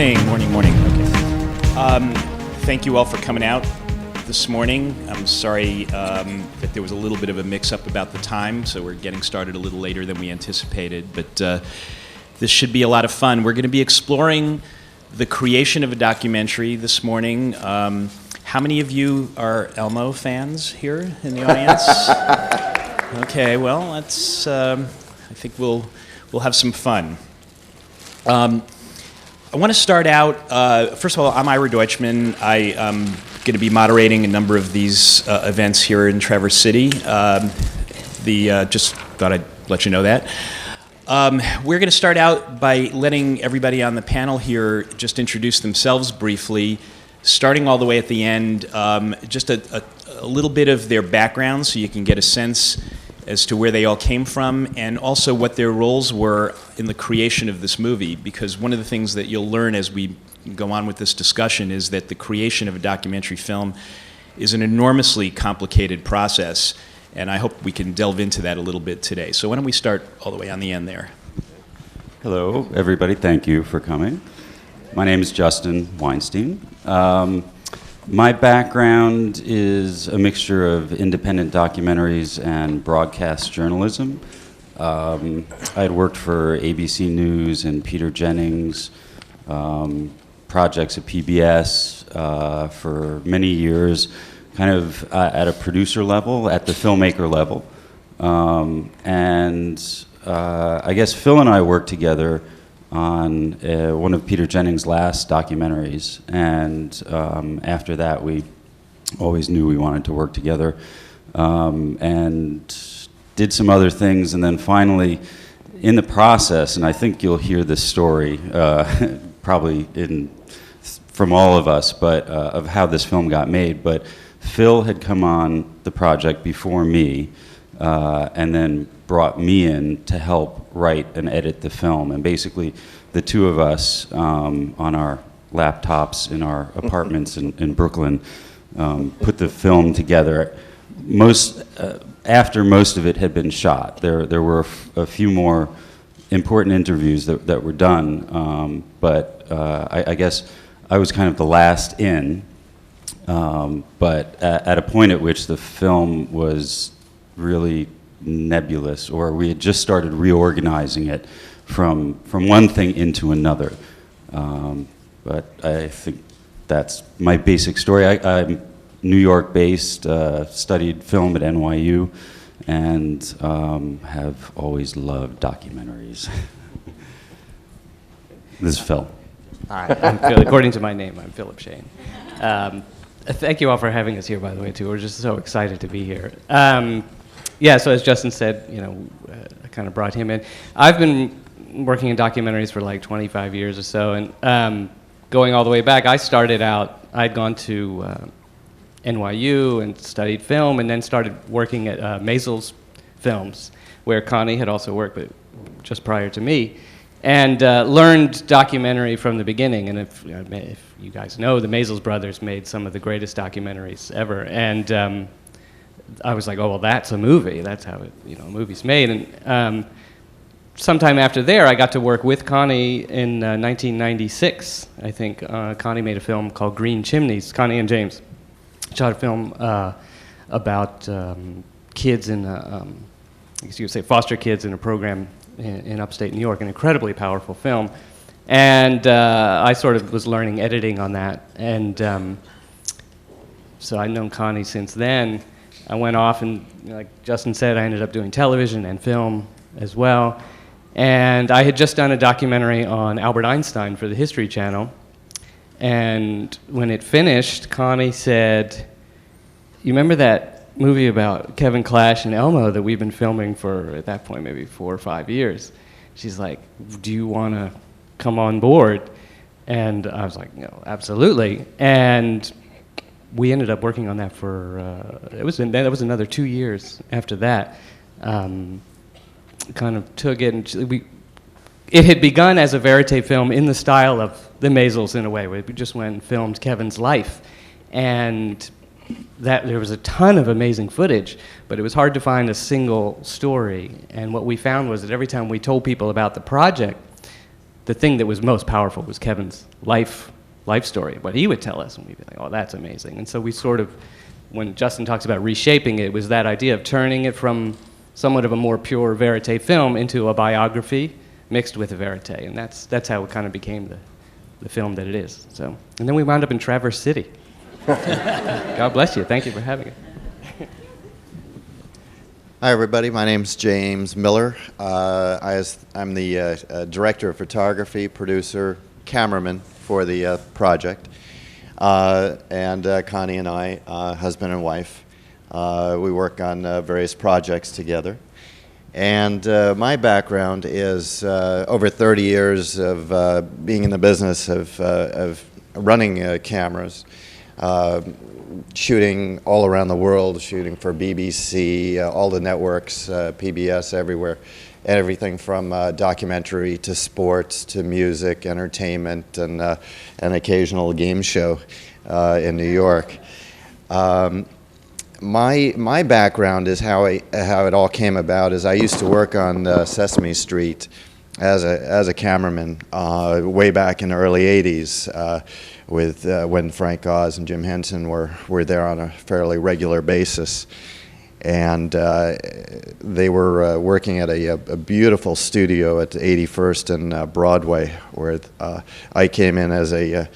Morning. Okay. Thank you all for coming out this morning. I'm sorry that there was a little bit of a mix-up about the time, so we're getting started a little later than we anticipated, but this should be a lot of fun. We're going to be exploring the creation of a documentary this morning. How many of you are Elmo fans here in the audience? Okay, well, let's. I think we'll have some fun. I want to start out. First of all, I'm Ira Deutschman. I am going to be moderating a number of these events here in Traverse City. Just thought I'd let you know that. We're going to start out by letting everybody on the panel here just introduce themselves briefly, starting all the way at the end, just a little bit of their background so you can get a sense as to where they all came from and also what their roles were in the creation of this movie, because one of the things that you'll learn as we go on with this discussion is that the creation of a documentary film is an enormously complicated process, and I hope we can delve into that a little bit today. So why don't we start all the way on the end there. Hello, everybody. Thank you for coming. My name is Justin Weinstein. My background is a mixture of independent documentaries and broadcast journalism. I had worked for ABC News and Peter Jennings, projects at PBS for many years, kind of at a producer level, at the filmmaker level. I guess Phil and I worked together on one of Peter Jennings' last documentaries, and after that we always knew we wanted to work together, and did some other things, and then finally in the process, and I think you'll hear this story probably from all of us, but of how this film got made, but Phil had come on the project before me, and then brought me in to help write and edit the film. And basically, the two of us on our laptops in our apartments in Brooklyn put the film together. After most of it had been shot, there were a few more important interviews that were done, but I guess I was kind of the last in. But at a point at which the film was really nebulous, or we had just started reorganizing it from one thing into another. But I think that's my basic story. I'm New York based, studied film at NYU, and have always loved documentaries. This is Phil. Hi, I'm Phil. According to my name, I'm Philip Shane. Thank you all for having us here, by the way, too. We're just so excited to be here. Yeah, so as Justin said, I kind of brought him in. I've been working in documentaries for like 25 years or so, and going all the way back, I started out, I'd gone to NYU and studied film, and then started working at Maisels Films, where Connie had also worked, but just prior to me, and learned documentary from the beginning. And if you guys know, the Maisels brothers made some of the greatest documentaries ever, and I was like, oh, well, that's a movie. That's how a movie's made. And sometime after there, I got to work with Connie in 1996. I think Connie made a film called Green Chimneys. Connie and James shot a film about kids in, I guess you would say foster kids in a program in upstate New York, an incredibly powerful film. And I sort of was learning editing on that. And so I've known Connie since then. I went off and, like Justin said, I ended up doing television and film as well. And I had just done a documentary on Albert Einstein for the History Channel. And when it finished, Connie said, you remember that movie about Kevin Clash and Elmo that we've been filming for, at that point, maybe 4 or 5 years? She's like, do you want to come on board? And I was like, no, absolutely. And we ended up working on that for, that was another 2 years after that. Kind of took it, and it had begun as a verite film in the style of the Maisels in a way. We just went and filmed Kevin's life. And that there was a ton of amazing footage, but it was hard to find a single story. And what we found was that every time we told people about the project, the thing that was most powerful was Kevin's life story, what he would tell us, and we'd be like, oh, that's amazing. And so we sort of, when Justin talks about reshaping it, it was that idea of turning it from somewhat of a more pure verite film into a biography mixed with a verite, and that's how it kind of became the film that it is. So, and then we wound up in Traverse City. God bless you. Thank you for having it. Hi, everybody. My name's James Miller. I'm the director of photography, producer, cameraman for the project. And Connie and I, husband and wife, we work on various projects together. And my background is over 30 years of being in the business of running cameras, shooting all around the world, shooting for BBC, all the networks, PBS, everywhere. Everything from documentary to sports to music, entertainment, and an occasional game show in New York. My background is how it all came about. Is I used to work on Sesame Street as a cameraman way back in the early '80s, with when Frank Oz and Jim Henson were there on a fairly regular basis. And they were working at a beautiful studio at 81st and Broadway, where I came in as in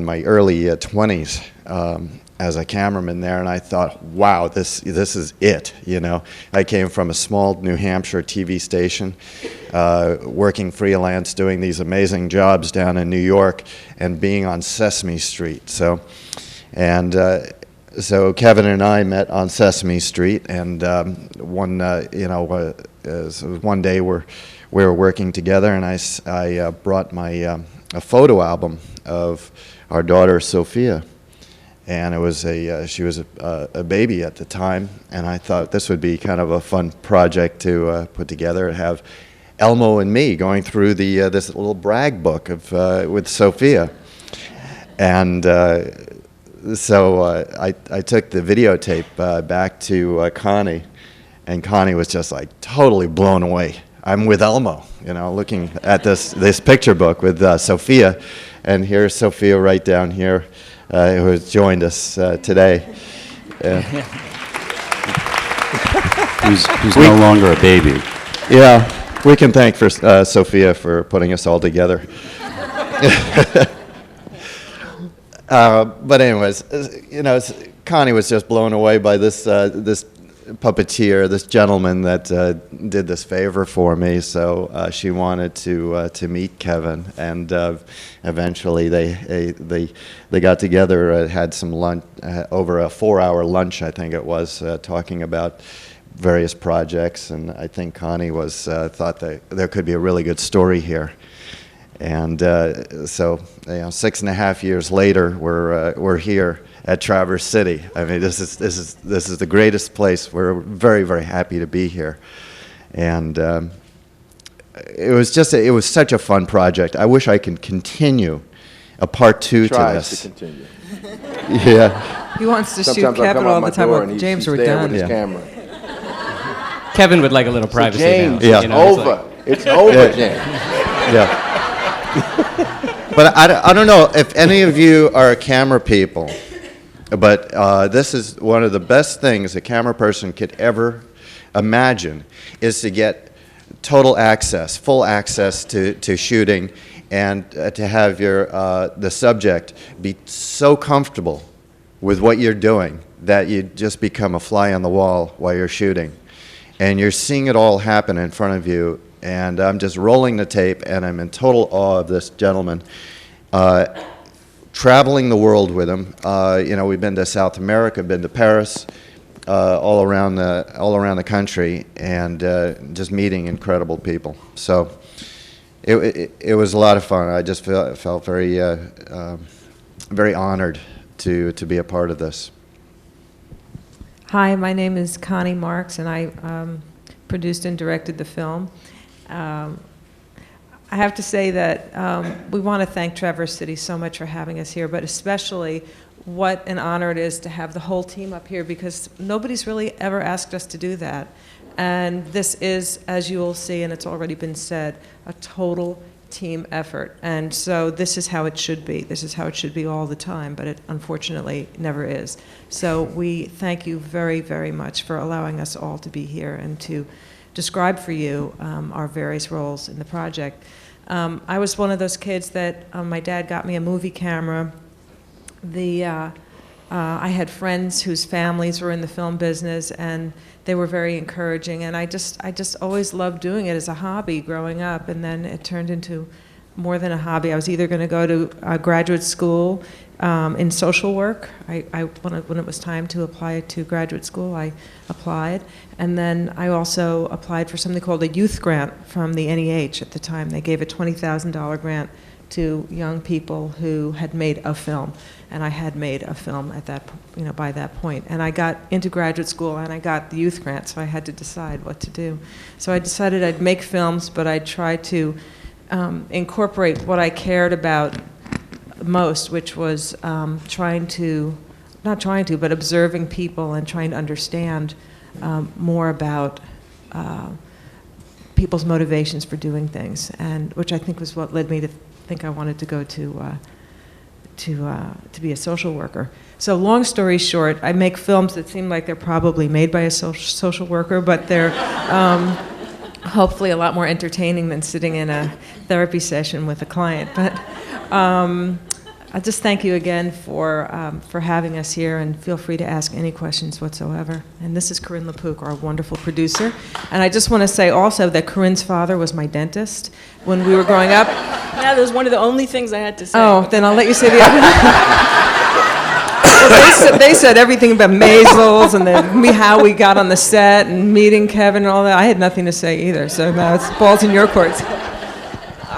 my early 20s as a cameraman there, and I thought, wow, this is it. I came from a small New Hampshire TV station, working freelance, doing these amazing jobs down in New York, and being on Sesame Street. So Kevin and I met on Sesame Street, and one day we were working together, and I brought my a photo album of our daughter Sophia, and it was she was a baby at the time, and I thought this would be kind of a fun project to put together and have Elmo and me going through this little brag book of with Sophia, and. So I took the videotape back to Connie, and Connie was just like totally blown away. I'm with Elmo, looking at this picture book with Sophia, and here's Sophia right down here, who has joined us today. Who's no longer a baby. Yeah, we can thank Sophia for putting us all together. But anyways, Connie was just blown away by this puppeteer, this gentleman that did this favor for me. So she wanted to meet Kevin, and eventually they got together, had some lunch, over a 4-hour lunch, I think it was, talking about various projects. And I think Connie thought that there could be a really good story here. And so, 6.5 years later, we're here at Traverse City. I mean, this is the greatest place. We're very, very happy to be here, and it was such a fun project. I wish I could continue a part 2 to this. To continue. Yeah. He wants to Sometimes shoot I Kevin come out all my the time. door Well, and James, he's we're there done. with his Yeah. camera. Kevin would like a little privacy James, now. Yeah. it's It's over. like- It's over, James. Yeah. But I don't know if any of you are camera people, but this is one of the best things a camera person could ever imagine, is to get total access, full access to shooting, and to have the subject be so comfortable with what you're doing that you just become a fly on the wall while you're shooting. And you're seeing it all happen in front of you, and I'm just rolling the tape, and I'm in total awe of this gentleman. Traveling the world with him, we've been to South America, been to Paris, all around the country, and just meeting incredible people. So it was a lot of fun. I just felt very very honored to be a part of this. Hi, my name is Connie Marks, and I produced and directed the film. I have to say that we want to thank Traverse City so much for having us here, but especially what an honor it is to have the whole team up here, because nobody's really ever asked us to do that. And this is, as you will see, and it's already been said, a total team effort. And so this is how it should be. This is how it should be all the time, but it unfortunately never is. So we thank you very, very much for allowing us all to be here and to describe for you our various roles in the project. I was one of those kids that my dad got me a movie camera. I had friends whose families were in the film business, and they were very encouraging. And I just always loved doing it as a hobby growing up, and then it turned into more than a hobby. I was either going to go to graduate school in social work. When it was time to apply to graduate school, I applied. And then I also applied for something called a youth grant from the NEH at the time. They gave a $20,000 grant to young people who had made a film. And I had made a film at that, by that point. And I got into graduate school and I got the youth grant, so I had to decide what to do. So I decided I'd make films, but I'd try to incorporate what I cared about most, which was but observing people and trying to understand more about people's motivations for doing things, and which I think was what led me to think I wanted to go to be a social worker. So long story short, I make films that seem like they're probably made by a social worker, but they're hopefully a lot more entertaining than sitting in a therapy session with a client. But I just thank you again for having us here, and feel free to ask any questions whatsoever. And this is Corinne Lepouk, our wonderful producer. And I just want to say also that Corinne's father was my dentist when we were growing up. Yeah, that was one of the only things I had to say. Oh, then I'll let you say the other. Well, they said everything about measles and how we got on the set and meeting Kevin and all that. I had nothing to say either, so now it's balls in your court.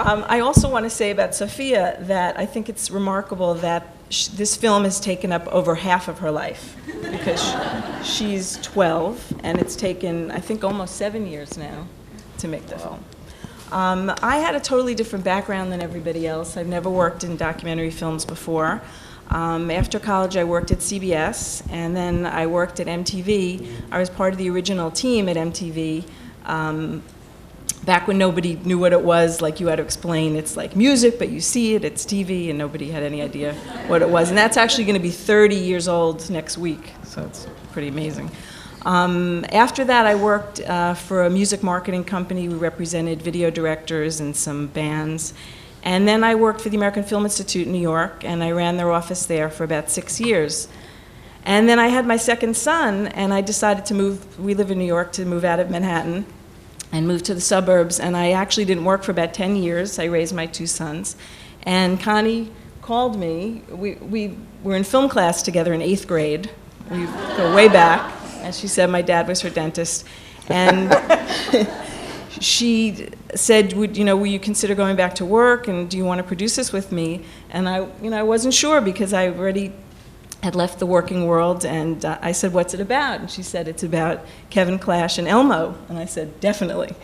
I also want to say about Sophia that I think it's remarkable that this film has taken up over half of her life, because she's 12, and it's taken, I think, almost 7 years now to make the film. I had a totally different background than everybody else. I've never worked in documentary films before. After college, I worked at CBS, and then I worked at MTV. I was part of the original team at MTV. Back when nobody knew what it was, like you had to explain, it's like music, but you see it, it's TV, and nobody had any idea what it was. And that's actually going to be 30 years old next week, so it's pretty amazing. After that, I worked for a music marketing company. We represented video directors and some bands. And then I worked for the American Film Institute in New York, and I ran their office there for about 6 years. And then I had my second son, and I decided to move, we live in New York, to move out of Manhattan and move to the suburbs. And I actually didn't work for about 10 years. I raised my 2 sons. And Connie called me. We were in film class together in 8th grade. We go way back. And she said my dad was her dentist. And she said, will you consider going back to work, and do you want to produce this with me? And I wasn't sure, because I already had left the working world, and I said, what's it about? And she said, it's about Kevin Clash and Elmo. And I said, definitely,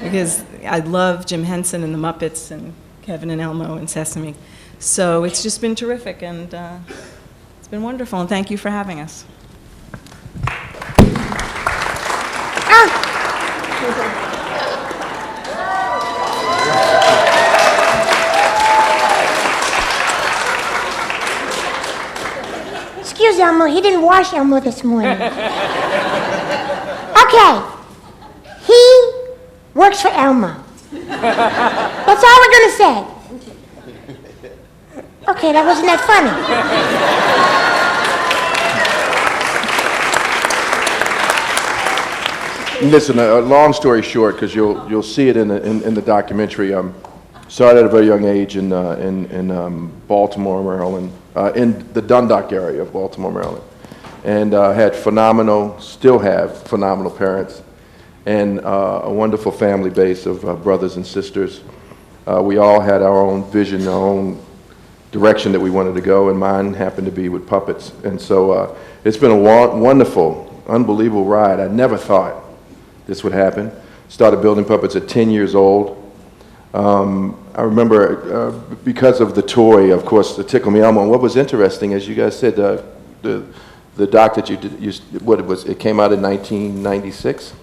because I love Jim Henson and the Muppets and Kevin and Elmo and Sesame. So it's just been terrific, and it's been wonderful, and thank you for having us. Excuse Elmo, he didn't wash Elmo this morning. Okay, he works for Elmo. That's all we're gonna say. Okay, that wasn't that funny. Listen, a long story short, because you'll see it in the documentary. Started at a very young age in Baltimore, Maryland, in the Dundalk area of Baltimore, Maryland, and had still have phenomenal parents, and a wonderful family base of brothers and sisters. We all had our own vision, our own direction that we wanted to go, and mine happened to be with puppets. And so it's been a wonderful, unbelievable ride. I never thought this would happen. Started building puppets at 10 years old. I remember because of the toy, of course, the Tickle Me Elmo. And what was interesting, as you guys said, the doc that you did, it came out in 1996.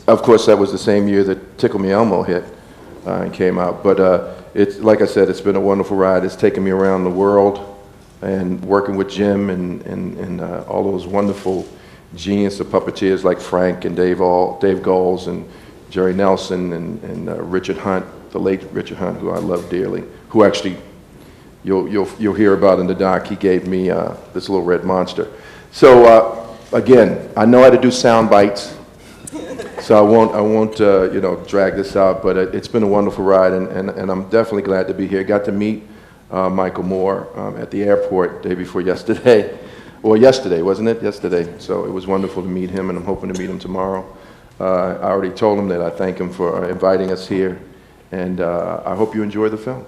Of course, that was the same year that Tickle Me Elmo hit. and came out. But it's like I said, it's been a wonderful ride. It's taken me around the world, and working with Jim and all those wonderful genius of puppeteers like Frank and Dave Goals and Jerry Nelson and Richard Hunt, the late Richard Hunt, who I love dearly, who actually you'll hear about in the doc. He gave me this little red monster. So again, I know how to do sound bites, so I won't drag this out. But it's been a wonderful ride, and I'm definitely glad to be here. Got to meet Michael Moore at the airport day before yesterday, or yesterday, wasn't it? Yesterday. So it was wonderful to meet him, and I'm hoping to meet him tomorrow. I already told him that I thank him for inviting us here, and I hope you enjoy the film.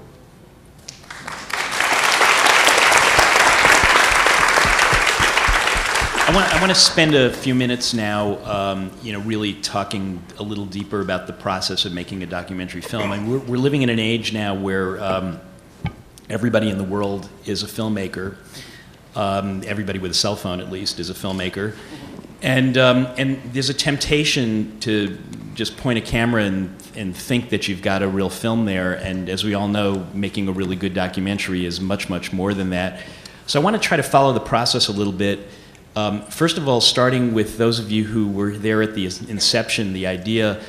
I want to spend a few minutes now, really talking a little deeper about the process of making a documentary film. And we're living in an age now where everybody in the world is a filmmaker. Everybody with a cell phone, at least, is a filmmaker. And there's a temptation to just point a camera and think that you've got a real film there. And as we all know, making a really good documentary is much, much more than that. So I want to try to follow the process a little bit. First of all, starting with those of you who were there at the inception, the idea,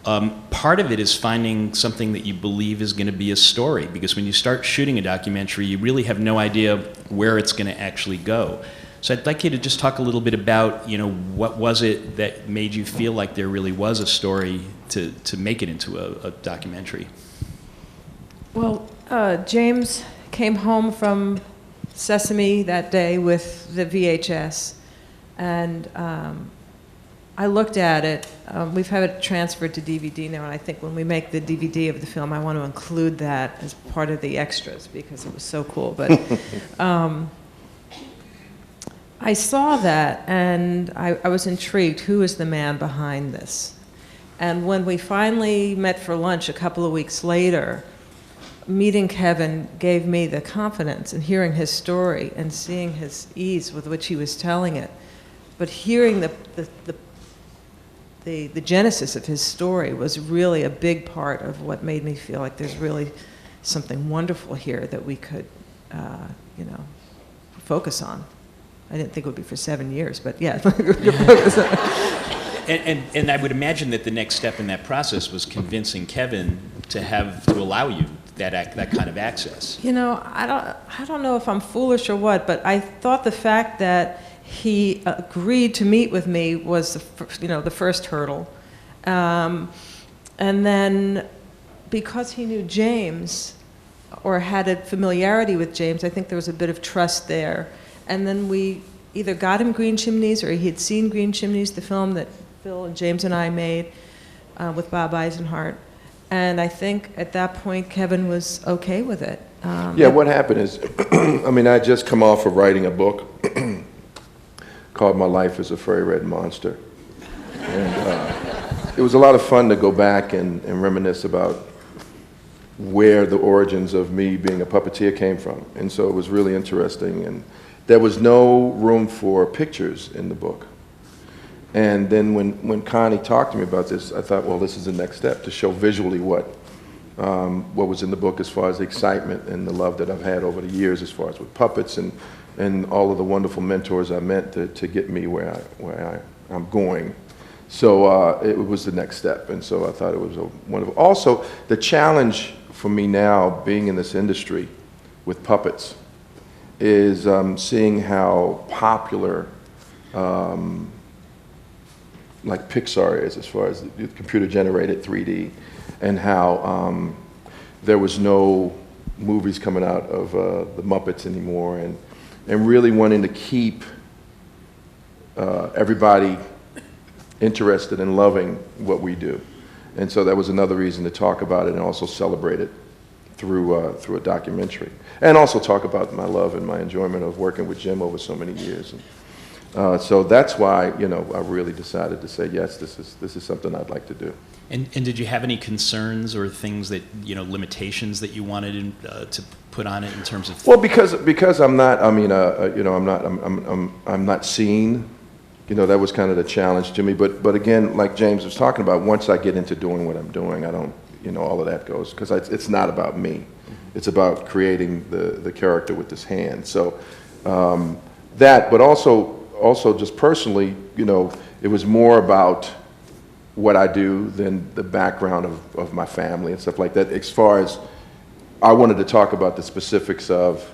part of it is finding something that you believe is going to be a story, because when you start shooting a documentary, you really have no idea where it's going to actually go. So I'd like you to just talk a little bit about, what was it that made you feel like there really was a story to make it into a documentary? Well, James came home from Sesame that day with the VHS, and I looked at it. We've had it transferred to DVD now, and I think when we make the DVD of the film, I want to include that as part of the extras because it was so cool. But I saw that, and I was intrigued. Who is the man behind this? And when we finally met for lunch a couple of weeks later, meeting Kevin gave me the confidence, and hearing his story and seeing his ease with which he was telling it, but hearing the genesis of his story was really a big part of what made me feel like there's really something wonderful here that we could, focus on. I didn't think it would be for 7 years, but yeah, focus on. And I would imagine that the next step in that process was convincing Kevin to allow you that kind of access. I don't know if I'm foolish or what, but I thought the fact that he agreed to meet with me was the first hurdle, and then because he knew James or had a familiarity with James, I think there was a bit of trust there. And then we either got him Green Chimneys or he had seen Green Chimneys, the film that Phil and James and I made with Bob Eisenhart. And I think at that point, Kevin was okay with it. What happened is, I just come off of writing a book called My Life as a Furry Red Monster. And it was a lot of fun to go back and reminisce about where the origins of me being a puppeteer came from. And so it was really interesting. And there was no room for pictures in the book. And then when Connie talked to me about this, I thought, well, this is the next step, to show visually what was in the book as far as the excitement and the love that I've had over the years as far as with puppets and all of the wonderful mentors I met to get me where I'm going. So it was the next step, and so I thought it was a wonderful. Also, the challenge for me now, being in this industry with puppets, is seeing how popular like Pixar is as far as the computer-generated 3D, and how there was no movies coming out of the Muppets anymore, and really wanting to keep everybody interested in loving what we do. And so that was another reason to talk about it and also celebrate it through a documentary. And also talk about my love and my enjoyment of working with Jim over so many years. And, so that's why, I really decided to say, yes, this is something I'd like to do. And did you have any concerns or things that, limitations that you wanted to put on it in terms of? Well, because I'm not, I'm not seen. That was kind of the challenge to me. But again, like James was talking about, once I get into doing what I'm doing, I don't, all of that goes, because it's not about me. It's about creating the character with this hand. So that, but also just personally, it was more about what I do than the background of my family and stuff like that. As far as I wanted to talk about the specifics of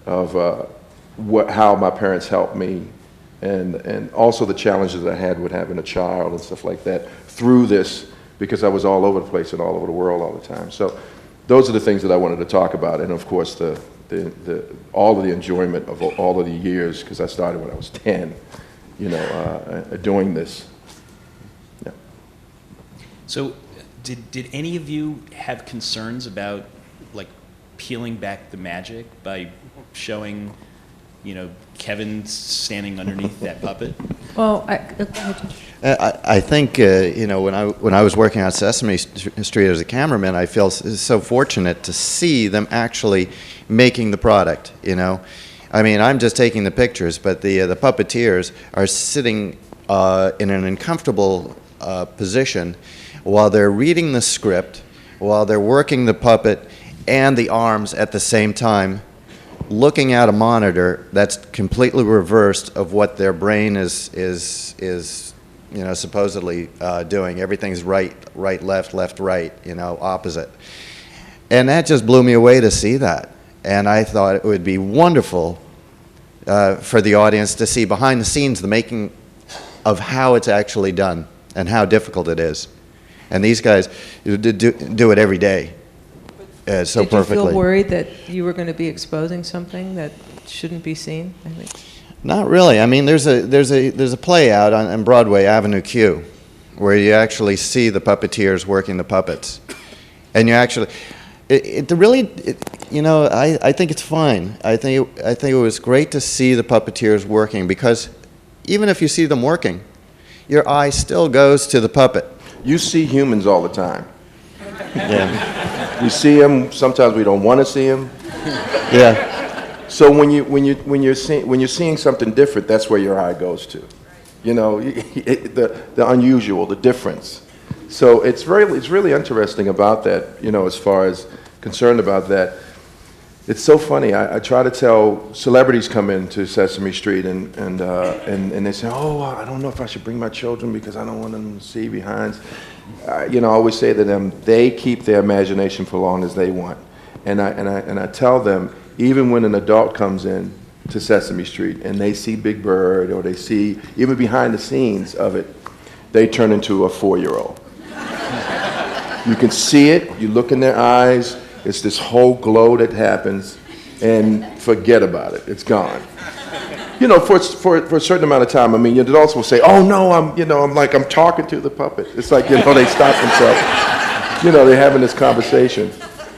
how my parents helped me, and also the challenges I had with having a child and stuff like that through this, because I was all over the place and all over the world all the time. So those are the things that I wanted to talk about, and of course all of the enjoyment of all of the years, because I started when I was 10, doing this. Yeah. So, did any of you have concerns about peeling back the magic by showing, Kevin standing underneath that puppet? Well, I think when I was working on Sesame Street as a cameraman, I feel so fortunate to see them actually making the product. I mean, I'm just taking the pictures, but the puppeteers are sitting in an uncomfortable position while they're reading the script, while they're working the puppet and the arms at the same time, looking at a monitor that's completely reversed of what their brain is supposedly doing. Everything's right, left, right, opposite. And that just blew me away to see that. And I thought it would be wonderful for the audience to see behind the scenes the making of how it's actually done and how difficult it is. And these guys do it every day. So did you perfectly. feel worried that you were going to be exposing something that shouldn't be seen? I think. Not really. I mean, there's a play out on Broadway, Avenue Q, where you actually see the puppeteers working the puppets, and you actually, I think it's fine. I think it was great to see the puppeteers working, because even if you see them working, your eye still goes to the puppet. You see humans all the time. Yeah. You see them. Sometimes we don't want to see them. Yeah. So when you're seeing something different, that's where your eye goes to. The unusual, the difference. So it's really interesting about that. As far as concerned about that, it's so funny. I try to tell celebrities come into Sesame Street and they say, oh, I don't know if I should bring my children because I don't want them to see behinds. I always say to them, they keep their imagination for long as they want. And I tell them, even when an adult comes in to Sesame Street and they see Big Bird, or they see, even behind the scenes of it, they turn into a 4-year-old. You can see it, you look in their eyes, it's this whole glow that happens, and forget about it, it's gone. For a certain amount of time. I mean, the adults will say, "Oh no, I'm talking to the puppet." It's like, they stop themselves. They're having this conversation.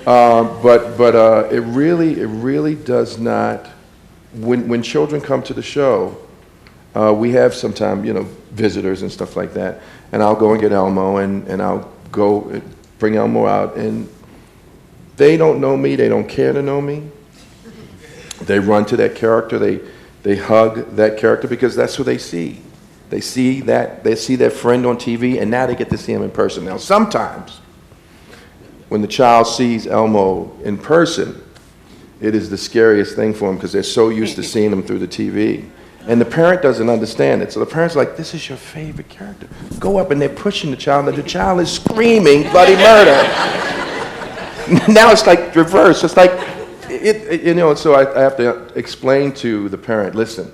But it really does not. When children come to the show, we have sometimes visitors and stuff like that, and I'll go and get Elmo, and I'll go bring Elmo out, and they don't know me. They don't care to know me. They run to that character. They hug that character because that's who they see. They see their friend on TV, and now they get to see him in person. Now, sometimes, when the child sees Elmo in person, it is the scariest thing for them because they're so used to seeing him through the TV. And the parent doesn't understand it. So the parent's like, this is your favorite character. Go up, and they're pushing the child, and the child is screaming bloody murder. Now it's like reverse. It's like, so I have to explain to the parent, listen,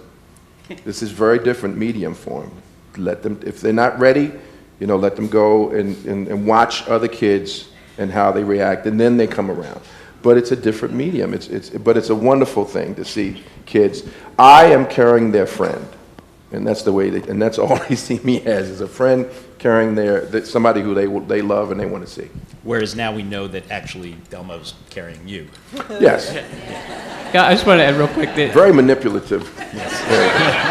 this is very different medium for them. Let them, if they're not ready, let them go and watch other kids and how they react, and then they come around. But it's a different medium. But it's a wonderful thing to see kids. I am carrying their friend, and that's the way and that's all they see me as, is a friend carrying somebody who they love and they want to see. Whereas now we know that actually Elmo's carrying you. Yes. I just want to add real quick that Very manipulative.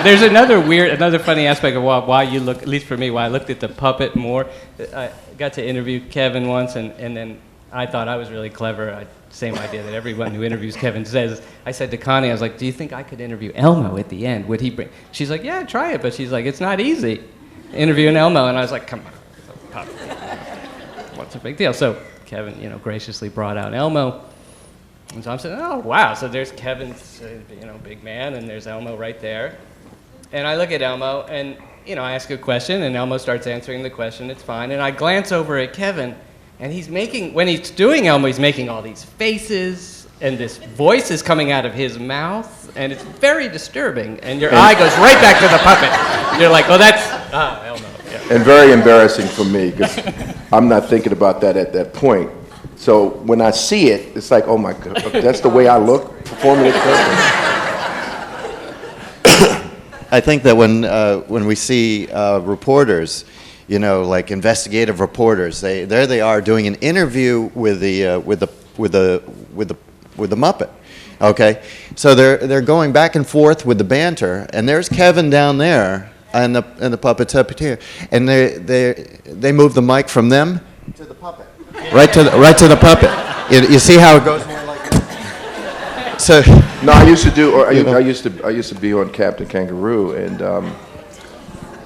there's another funny aspect of why you look, at least for me, why I looked at the puppet more. I got to interview Kevin once, and then I thought I was really clever. Same idea that everyone who interviews Kevin says. I said to Connie, I was like, do you think I could interview Elmo at the end? Would he bring? She's like, yeah, try it. But she's like, it's not easy interviewing Elmo. And I was like, come on. what's the big deal? So Kevin, graciously brought out Elmo. And so I'm saying, oh, wow, so there's Kevin's, big man, and there's Elmo right there. And I look at Elmo, and, I ask a question, and Elmo starts answering the question, it's fine. And I glance over at Kevin, and when he's doing Elmo, he's making all these faces, and this voice is coming out of his mouth, and it's very disturbing. And your eye goes right back to the puppet. You're like, oh, that's Elmo. Yeah. And very embarrassing for me, because I'm not thinking about that at that point. So when I see it, it's like, oh my God, that's the way I look performing it. I think that when we see reporters, like investigative reporters, there they are doing an interview with the Muppet. Okay, so they're going back and forth with the banter, and there's Kevin down there and the Puppeteer, and they move the mic from them to the puppet, right to the puppet. You see how it goes more like that? So no, I used to do, or I used to be on Captain Kangaroo, and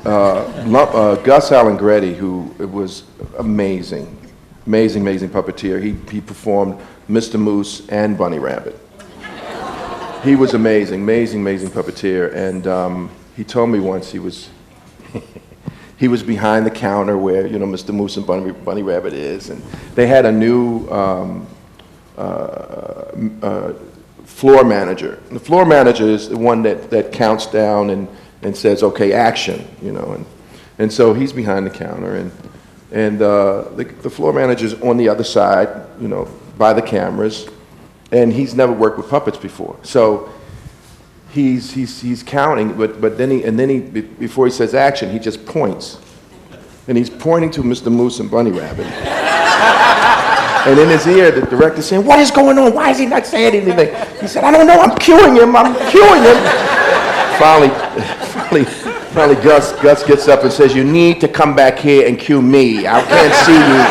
Gus Allegretti, who was amazing puppeteer. He performed Mr. Moose and Bunny Rabbit. He was amazing puppeteer, and he told me once he was behind the counter where Mr. Moose and Bunny Rabbit is, and they had a new floor manager. The floor manager is the one that counts down and says, okay, action, and so he's behind the counter, and the floor manager's on the other side, by the cameras, and he's never worked with puppets before, so he's counting, but then he before he says action, he just points, and he's pointing to Mr. Moose and Bunny Rabbit, and in his ear, the director's saying, "What is going on? Why is he not saying anything?" He said, "I don't know. I'm cueing him. Finally, Gus gets up and says, "You need to come back here and cue me. I can't see you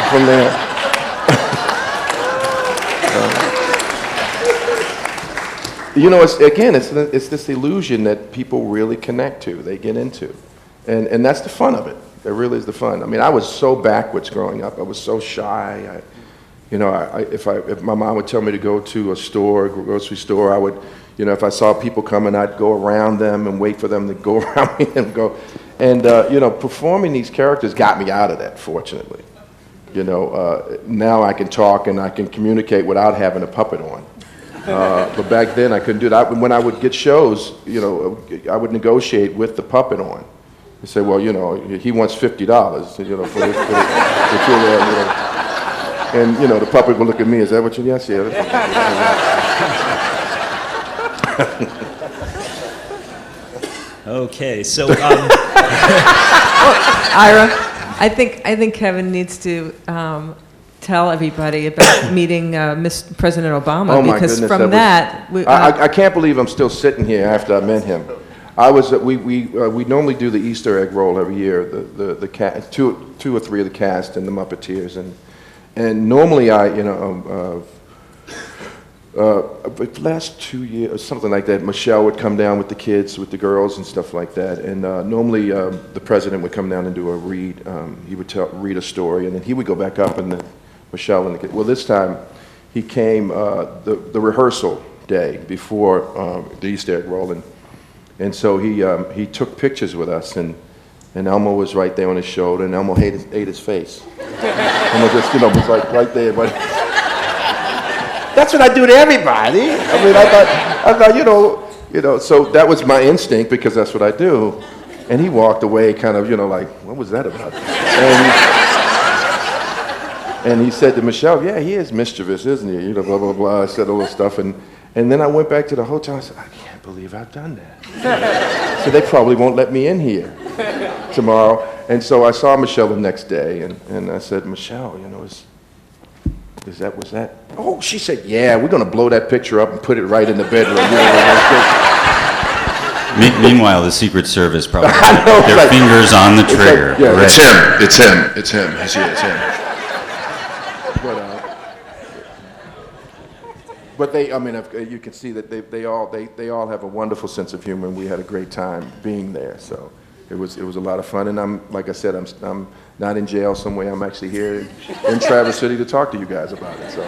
from there." It's this illusion that people really connect to, they get into. And that's the fun of it. That really is the fun. I mean, I was so backwards growing up. I was so shy. If my mom would tell me to go to a store, a grocery store, I would, if I saw people coming, I'd go around them and wait for them to go around me and go. And, performing these characters got me out of that, fortunately. Now I can talk and I can communicate without having a puppet on. But back then I couldn't do that. When I would get shows, I would negotiate with the puppet on. They say, well, he wants $50, for this, and the puppet would look at me. Is that what you? Yes, yeah. Okay, so Ira, I think Kevin needs to tell everybody about meeting President Obama, Oh my because goodness, from I can't believe I'm still sitting here after I met him. We normally do the Easter egg roll every year, the cast, two or three of the cast and the Muppeteers, and normally the last 2 years or something like that, Michelle would come down with the kids, with the girls and stuff like that, and normally the president would come down and do a read. He would read a story, and then he would go back up, and then Michelle and the kids. Well, this time he came the rehearsal day before the Easter egg roll, and so he took pictures with us, and Elmo was right there on his shoulder, and Elmo ate his face. Elmo just, was like right there. But that's what I do to everybody. I mean, I thought, so that was my instinct, because that's what I do. And he walked away kind of, like, what was that about? And he said to Michelle, yeah, he is mischievous, isn't he? Blah, blah, blah. I said all this stuff, and then I went back to the hotel. I said, I can't believe I've done that. So they probably won't let me in here tomorrow. And so I saw Michelle the next day, and I said, Michelle, was that? Oh, she said, yeah, we're going to blow that picture up and put it right in the bedroom. Meanwhile, the Secret Service probably had their fingers on the trigger. Like, yeah, right. It's him. It's him. But you can see that they all have a wonderful sense of humor, and we had a great time being there. So, It was a lot of fun, and like I said, I'm not in jail somewhere. I'm actually here in Traverse City to talk to you guys about it. So.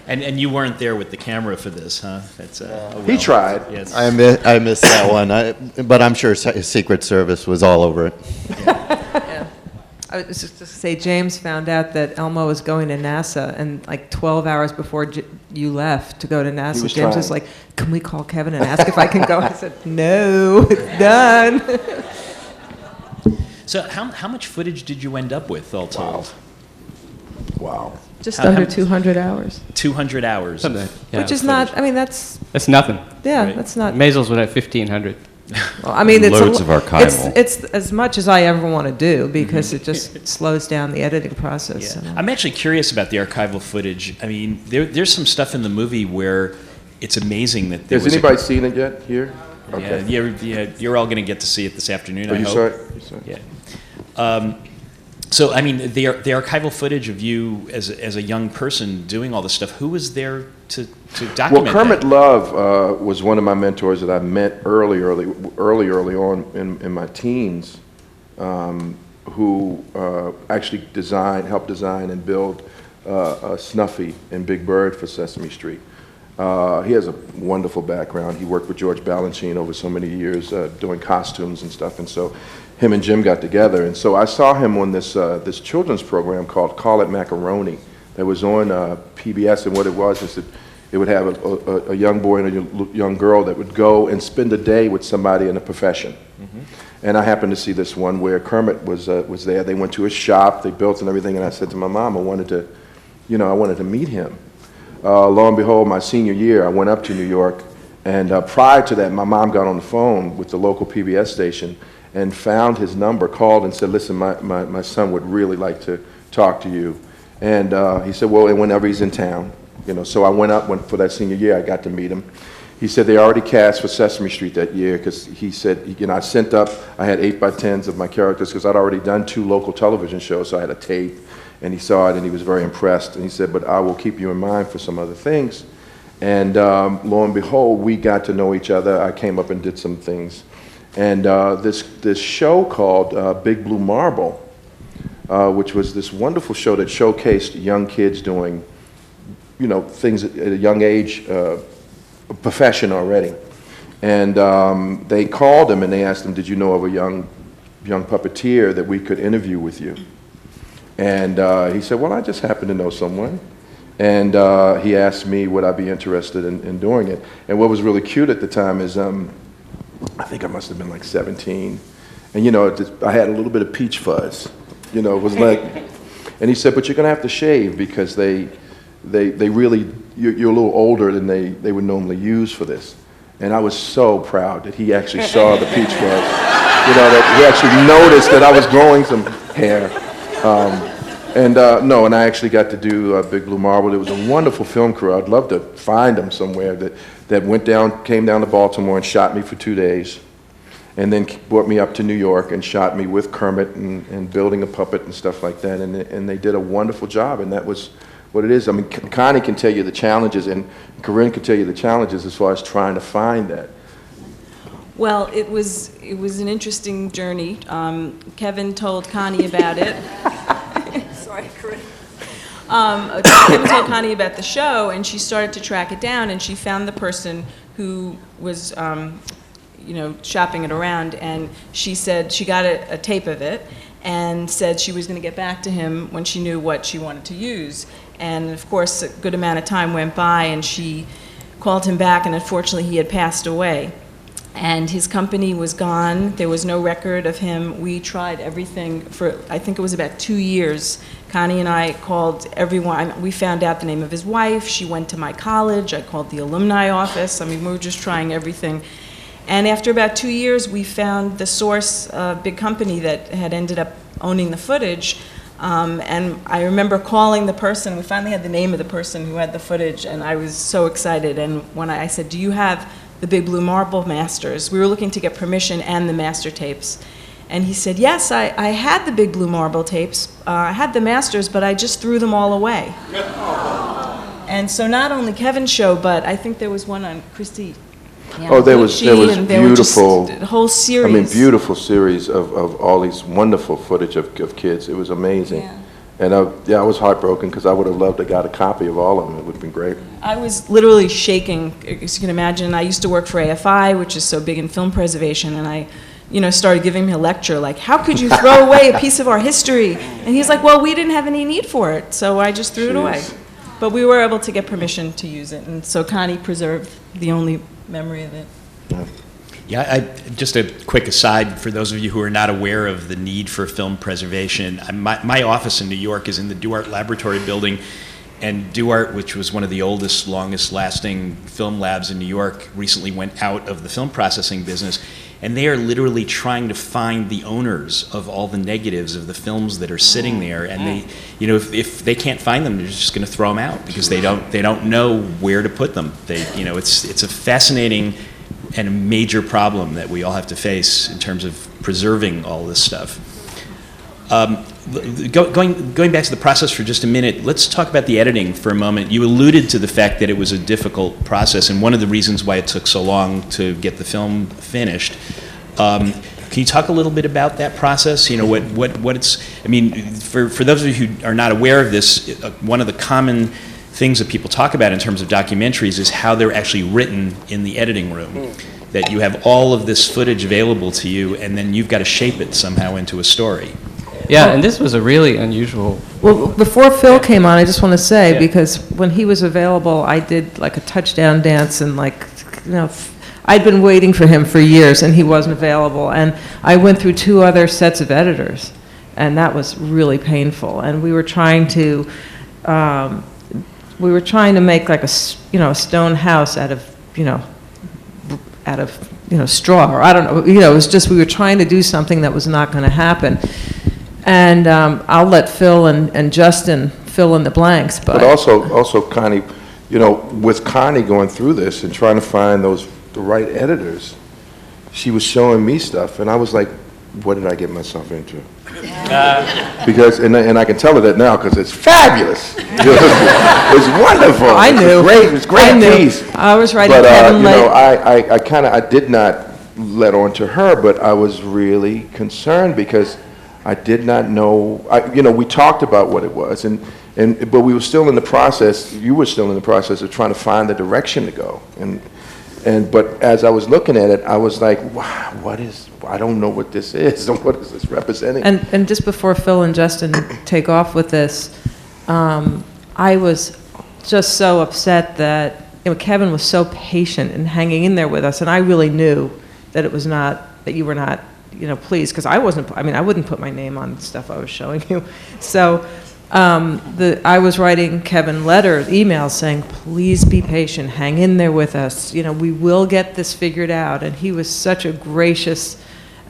And you weren't there with the camera for this, huh? That's, oh well. He tried. Yes. I missed that one, but I'm sure Secret Service was all over it. Yeah. I was just to say, James found out that Elmo was going to NASA, and like 12 hours before you left to go to NASA, was James was trying. like, "Can we call Kevin and ask if I can go?" I said, "No, it's done." So how much footage did you end up with, all told? Wow. Just How- under how- 200 hours, 200 hours. Something. Yeah, which is footage. not. I mean, that's That's nothing. yeah, Right. that's not. Maisels would have 1,500. Well, I mean, it's Loads of archival. It's as much as I ever want to do because it just slows down the editing process. Yeah. and- I'm actually curious about the archival footage. I mean, there's some stuff in the movie where it's amazing that there Has was anybody seen it yet here? Yeah, you're all going to get to see it this afternoon, Oh, I you hope. saw it? You saw it? Yeah. So, I mean, the archival footage of you as a young person doing all this stuff, who was there to Well, document Kermit that? Love was one of my mentors that I met early on in my teens, who actually helped design and build Snuffy and Big Bird for Sesame Street. He has a wonderful background. He worked with George Balanchine over so many years doing costumes and stuff, and so him and Jim got together. And so I saw him on this children's program called Call It Macaroni that was on PBS, and what it was is that it would have a young boy and a young girl that would go and spend a day with somebody in a profession. And I happened to see this one where Kermit was there. They went to his shop, they built and everything, and I said to my mom, I wanted to meet him. Lo and behold, my senior year, I went up to New York, and prior to that, my mom got on the phone with the local PBS station and found his number, called and said, listen, my son would really like to talk to you. And he said, well, and whenever he's in town. So I went for that senior year, I got to meet him. He said they already cast for Sesame Street that year because he said, I had 8x10s of my characters because I'd already done 2 local television shows, so I had a tape. And he saw it and he was very impressed. And he said, but I will keep you in mind for some other things. And lo and behold, we got to know each other. I came up and did some things. And this show called Big Blue Marble, which was this wonderful show that showcased young kids doing, things at a young age, profession already. And they called him and they asked him, did you know of a young puppeteer that we could interview with you? And he said, well, I just happen to know someone. And he asked me would I be interested in doing it. And what was really cute at the time is I think I must have been like 17. And, I had a little bit of peach fuzz. It was like, and he said, but you're going to have to shave because they really, you're a little older than they would normally use for this. And I was so proud that he actually saw the peach fuzz. That he actually noticed that I was growing some hair. And I actually got to do Big Blue Marble. It was a wonderful film crew. I'd love to find them somewhere that came down to Baltimore and shot me for 2 days, and then brought me up to New York and shot me with Kermit and building a puppet and stuff like that. And they did a wonderful job, and that was what it is. I mean, Connie can tell you the challenges, and Corinne can tell you the challenges as far as trying to find that. Well, it was an interesting journey. Kevin told Connie about it. Sorry, Corinne. Kevin told Connie about the show, and she started to track it down, and she found the person who was, shopping it around, and she said she got a tape of it, and said she was going to get back to him when she knew what she wanted to use. And of course, a good amount of time went by, and she called him back, and unfortunately, he had passed away. And his company was gone. There was no record of him. We tried everything for, I think it was about 2 years. Connie and I called everyone. We found out the name of his wife. She went to my college. I called the alumni office. I mean, we were just trying everything. And after about 2 years, we found the source, big company that had ended up owning the footage. And I remember calling the person. We finally had the name of the person who had the footage, and I was so excited. And when I said, do you have the Big Blue Marble masters? We were looking to get permission and the master tapes. And he said, yes, I had the Big Blue Marble tapes. I had the masters, but I just threw them all away. And so not only Kevin's show, but I think there was one on Christy. Oh, there was and there were just beautiful, a whole series. I mean, beautiful series of all these wonderful footage of kids. It was amazing. Yeah. And I was heartbroken because I would have loved to got a copy of all of them. It would have been great. I was literally shaking, as you can imagine. I used to work for AFI, which is so big in film preservation, and I, started giving me a lecture like, how could you throw away a piece of our history? And he's like, well, we didn't have any need for it, so I just threw it away. Jeez. But we were able to get permission to use it, and so Connie preserved the only memory of it. Yeah, just a quick aside for those of you who are not aware of the need for film preservation. My office in New York is in the Duart Laboratory building, and Duart, which was one of the oldest, longest-lasting film labs in New York, recently went out of the film processing business, and they are literally trying to find the owners of all the negatives of the films that are sitting there, and they, if they can't find them, they're just going to throw them out because they don't know where to put them. It's a fascinating and a major problem that we all have to face in terms of preserving all this stuff. Going back to the process for just a minute, let's talk about the editing for a moment. You alluded to the fact that it was a difficult process, and one of the reasons why it took so long to get the film finished. Can you talk a little bit about that process? What it's. I mean, for those of you who are not aware of this, one of the common things that people talk about in terms of documentaries is how they're actually written in the editing room. That you have all of this footage available to you, and then you've got to shape it somehow into a story. Yeah, and this was a really unusual. Well, before Phil came on, I just want to say, Yeah. because when he was available, I did like a touchdown dance and I'd been waiting for him for years and he wasn't available. And I went through 2 other sets of editors and that was really painful. And we were trying to make like a stone house out of straw, or I don't know, it was just, we were trying to do something that was not going to happen. And I'll let Phil and Justin fill in the blanks, But also Connie, with Connie going through this and trying to find the right editors, she was showing me stuff, and I was like, what did I get myself into? Because, and I can tell her that now because it's fabulous. It's wonderful. I knew. It's great I knew. piece. I was writing But, Kevin Lake. I did not let on to her, but I was really concerned because I did not know, we talked about what it was, but we were still in the process, you were still in the process of trying to find the direction to go. But as I was looking at it, I was like, wow, I don't know what this is, what is this representing? And just before Phil and Justin take off with this, I was just so upset that Kevin was so patient and hanging in there with us, and I really knew that it was not, that you were not, pleased, because I wouldn't put my name on the stuff I was showing you. So I was writing Kevin emails saying, please be patient, hang in there with us, we will get this figured out. And he was such a gracious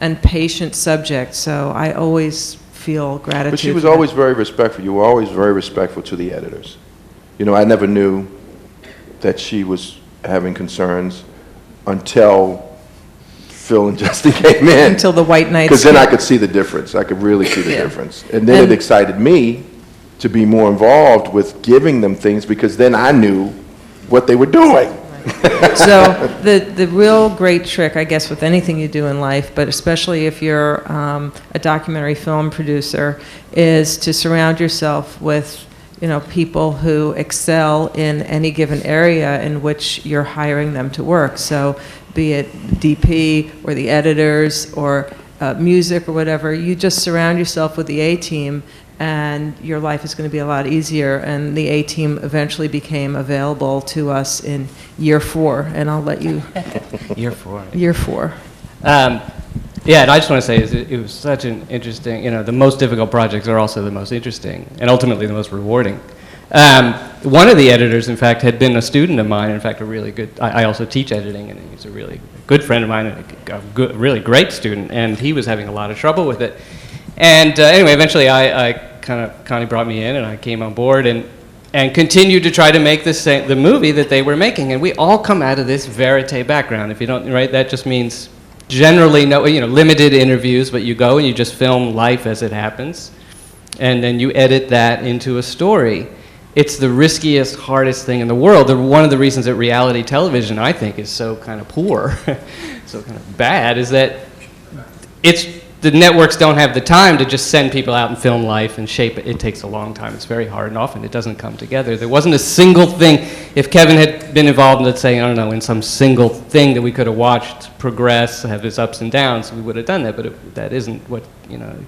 and patient subject, so I always feel gratitude. But she was always very respectful. You were always very respectful to the editors. I never knew that she was having concerns until Phil and Justin came in. Until the White Knights. Because then I could see the difference. I could really see the difference. And then it excited me to be more involved with giving them things because then I knew what they were doing. So the real great trick, I guess, with anything you do in life, but especially if you're a documentary film producer, is to surround yourself with people who excel in any given area in which you're hiring them to work. So be it DP or the editors or music or whatever, you just surround yourself with the A-team and your life is going to be a lot easier. And the A-team eventually became available to us in year 4, and I'll let you. Year 4. Year 4. Yeah, and I just want to say it was such an interesting, the most difficult projects are also the most interesting and ultimately the most rewarding. One of the editors, in fact, had been a student of mine, in fact, a really good, I also teach editing, and he's a really good friend of mine, and a good, really great student, and he was having a lot of trouble with it. And anyway, eventually Connie brought me in, and I came on board, and continued to try to make the movie that they were making, and we all come out of this verite background. If you don't, right, that just means generally limited interviews, but you go and you just film life as it happens, and then you edit that into a story. it's the riskiest, hardest thing in the world. One of the reasons that reality television, I think, is so kind of poor, so kind of bad, is that the networks don't have the time to just send people out and film life and shape it. It takes a long time. It's very hard, and often it doesn't come together. There wasn't a single thing. If Kevin had been involved, let's say, I don't know, in some single thing that we could have watched progress, have its ups and downs, we would have done that, but that isn't what,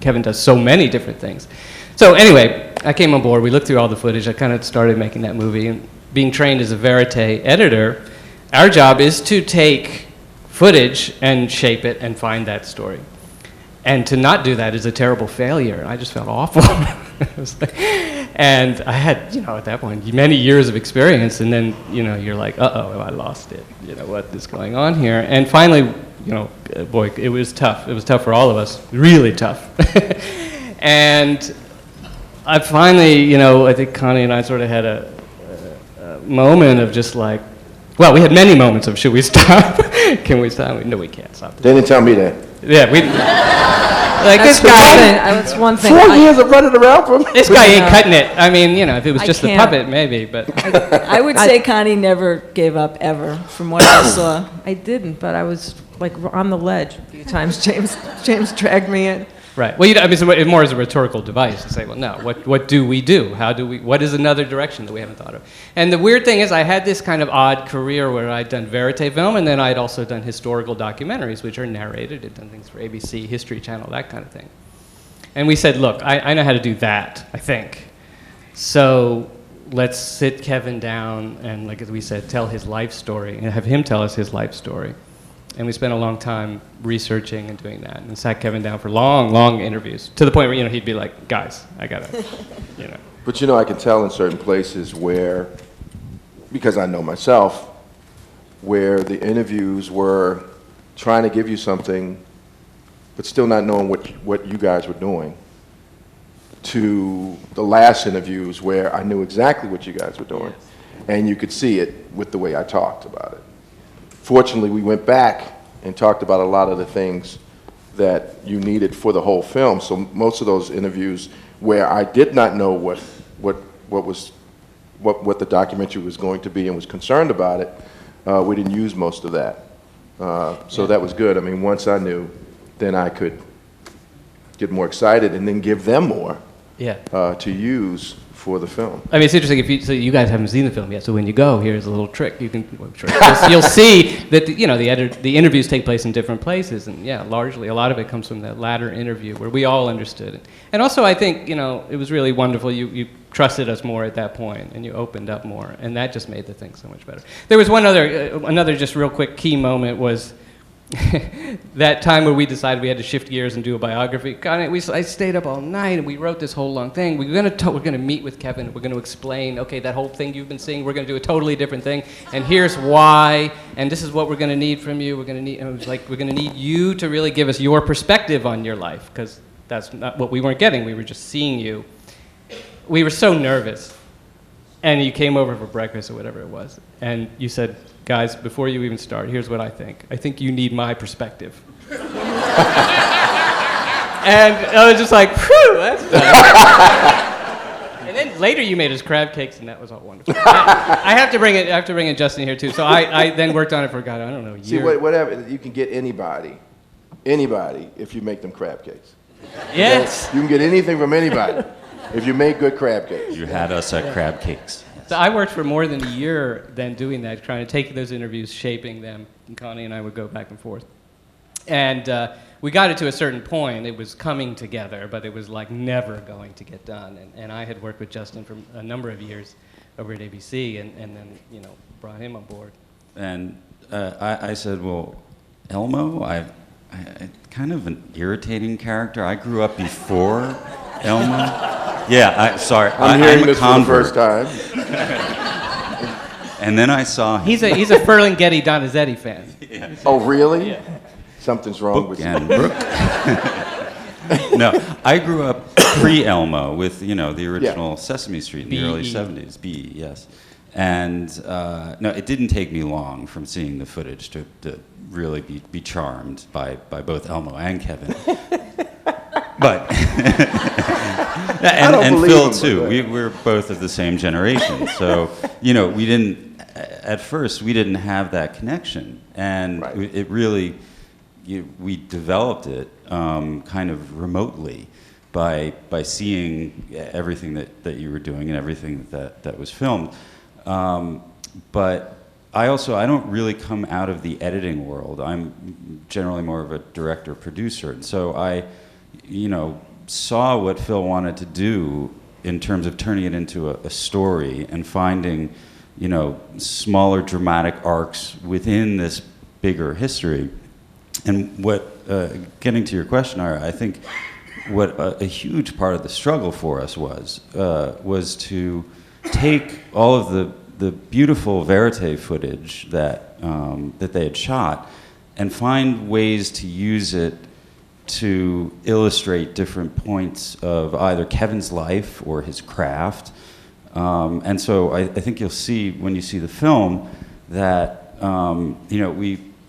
Kevin does so many different things. So anyway, I came on board. We looked through all the footage. I kind of started making that movie. And being trained as a verite editor, our job is to take footage and shape it and find that story. And to not do that is a terrible failure. I just felt awful. And I had, at that point, many years of experience, and then, you're like, uh-oh, I lost it. What is going on here? And finally, boy, it was tough. It was tough for all of us, really tough. And I finally, I think Connie and I sort of had a moment of just like, well, we had many moments of, should we stop? Can we stop? No, we can't stop. They didn't tell me that. Yeah, we... Like That's this guy... That's one thing. 4 years of running around for me. This guy ain't cutting it. I mean, if it was just the can't. puppet, maybe, but... I would say Connie never gave up, ever, from what I saw. I didn't, but I was like on the ledge a few times. James dragged me in. Right. Well, I mean, so more as a rhetorical device to say, well, no, what do we do? What is another direction that we haven't thought of? And the weird thing is I had this kind of odd career where I'd done verite film, and then I'd also done historical documentaries, which are narrated. I'd done things for ABC, History Channel, that kind of thing. And we said, look, I know how to do that, I think. So let's sit Kevin down and, like we said, tell his life story, and have him tell us his life story. And we spent a long time researching and doing that, and sat Kevin down for long, long interviews, to the point where, he'd be like, guys, I gotta, But I can tell in certain places where, because I know myself, where the interviews were trying to give you something, but still not knowing what you guys were doing, to the last interviews where I knew exactly what you guys were doing, and you could see it with the way I talked about it. Fortunately, we went back and talked about a lot of the things that you needed for the whole film. So most of those interviews where I did not know what the documentary was going to be and was concerned about it, we didn't use most of that. So that was good. I mean, once I knew, then I could get more excited and then give them more to use for the film. I mean, it's interesting. So you guys haven't seen the film yet. So when you go, here's a little trick. You'll see that the interviews take place in different places, and largely a lot of it comes from that latter interview where we all understood it. And also, I think it was really wonderful. You trusted us more at that point, and you opened up more, and that just made the thing so much better. There was one another just real quick key moment was. That time where we decided we had to shift gears and do a biography. I stayed up all night and we wrote this whole long thing. We're gonna meet with Kevin. We're gonna explain. Okay, that whole thing you've been seeing. We're gonna do a totally different thing. And here's why. And this is what we're gonna need from you. We're gonna need you to really give us your perspective on your life, because that's not what we weren't getting. We were just seeing you. We were so nervous. And you came over for breakfast or whatever it was, and you said, guys, before you even start, here's what I think. I think you need my perspective. And I was just like, whew, that's done. And then later you made us crab cakes, and that was all wonderful. I have to bring in Justin here, too. So I then worked on it for, God, I don't know, a year. See, whatever, you can get anybody, if you make them crab cakes. Yes. You can get anything from anybody. If you make good crab cakes. You had us at crab cakes. So I worked for more than a year then doing that, trying to take those interviews, shaping them, and Connie and I would go back and forth. And we got it to a certain point. It was coming together, but it was like never going to get done. And I had worked with Justin for a number of years over at ABC, and then brought him on board. And I said, well, Elmo, I kind of an irritating character. I grew up before Elmo. Yeah, sorry. I'm hearing a this convert. for the first time. And then I saw him. He's a Ferlinghetti Donizetti fan. Yeah. Oh, really? Yeah. Something's wrong with you. And Brooke. No, I grew up pre-Elmo with, the original Sesame Street in the early 70s. B.E., yes. And no, it didn't take me long from seeing the footage to really be charmed by both Elmo and Kevin. But And believe Phil him, too. but, We're both of the same generation, so we didn't. At first, we didn't have that connection, and Right. it really we developed it kind of remotely by seeing everything that you were doing and everything that was filmed. But I don't really come out of the editing world. I'm generally more of a director producer, and so I saw what Phil wanted to do in terms of turning it into a story and finding smaller dramatic arcs within this bigger history. And what getting to your question, Ira, I think what a huge part of the struggle for us was to take all of the beautiful verite footage that they had shot and find ways to use it to illustrate different points of either Kevin's life or his craft. And so I think you'll see when you see the film that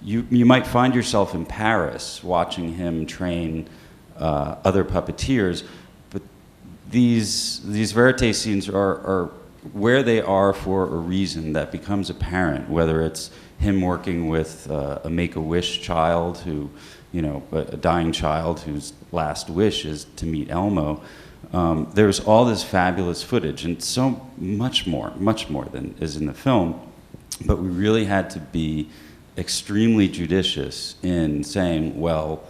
you might find yourself in Paris watching him train other puppeteers, but these verite scenes are where they are for a reason that becomes apparent, whether it's him working with a Make-A-Wish child who, a dying child whose last wish is to meet Elmo. There's all this fabulous footage, and so much more than is in the film, but we really had to be extremely judicious in saying, well,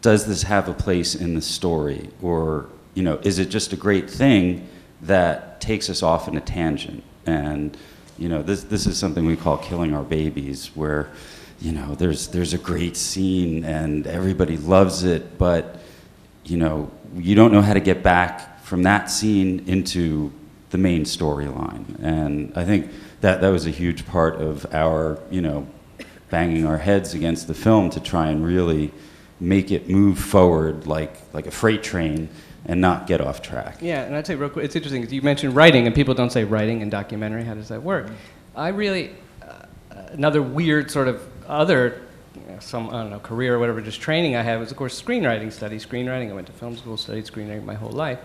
does this have a place in the story, or is it just a great thing that takes us off in a tangent? And this is something we call killing our babies, where there's a great scene and everybody loves it, but you don't know how to get back from that scene into the main storyline. And I think that was a huge part of our banging our heads against the film to try and really make it move forward like a freight train and not get off track. Yeah, and I'd say real quick, it's interesting, 'cause you mentioned writing, and people don't say writing in documentary. How does that work? I really, another weird sort of other, career or whatever, just training I had was, of course, screenwriting. Studied screenwriting. I went to film school, studied screenwriting my whole life.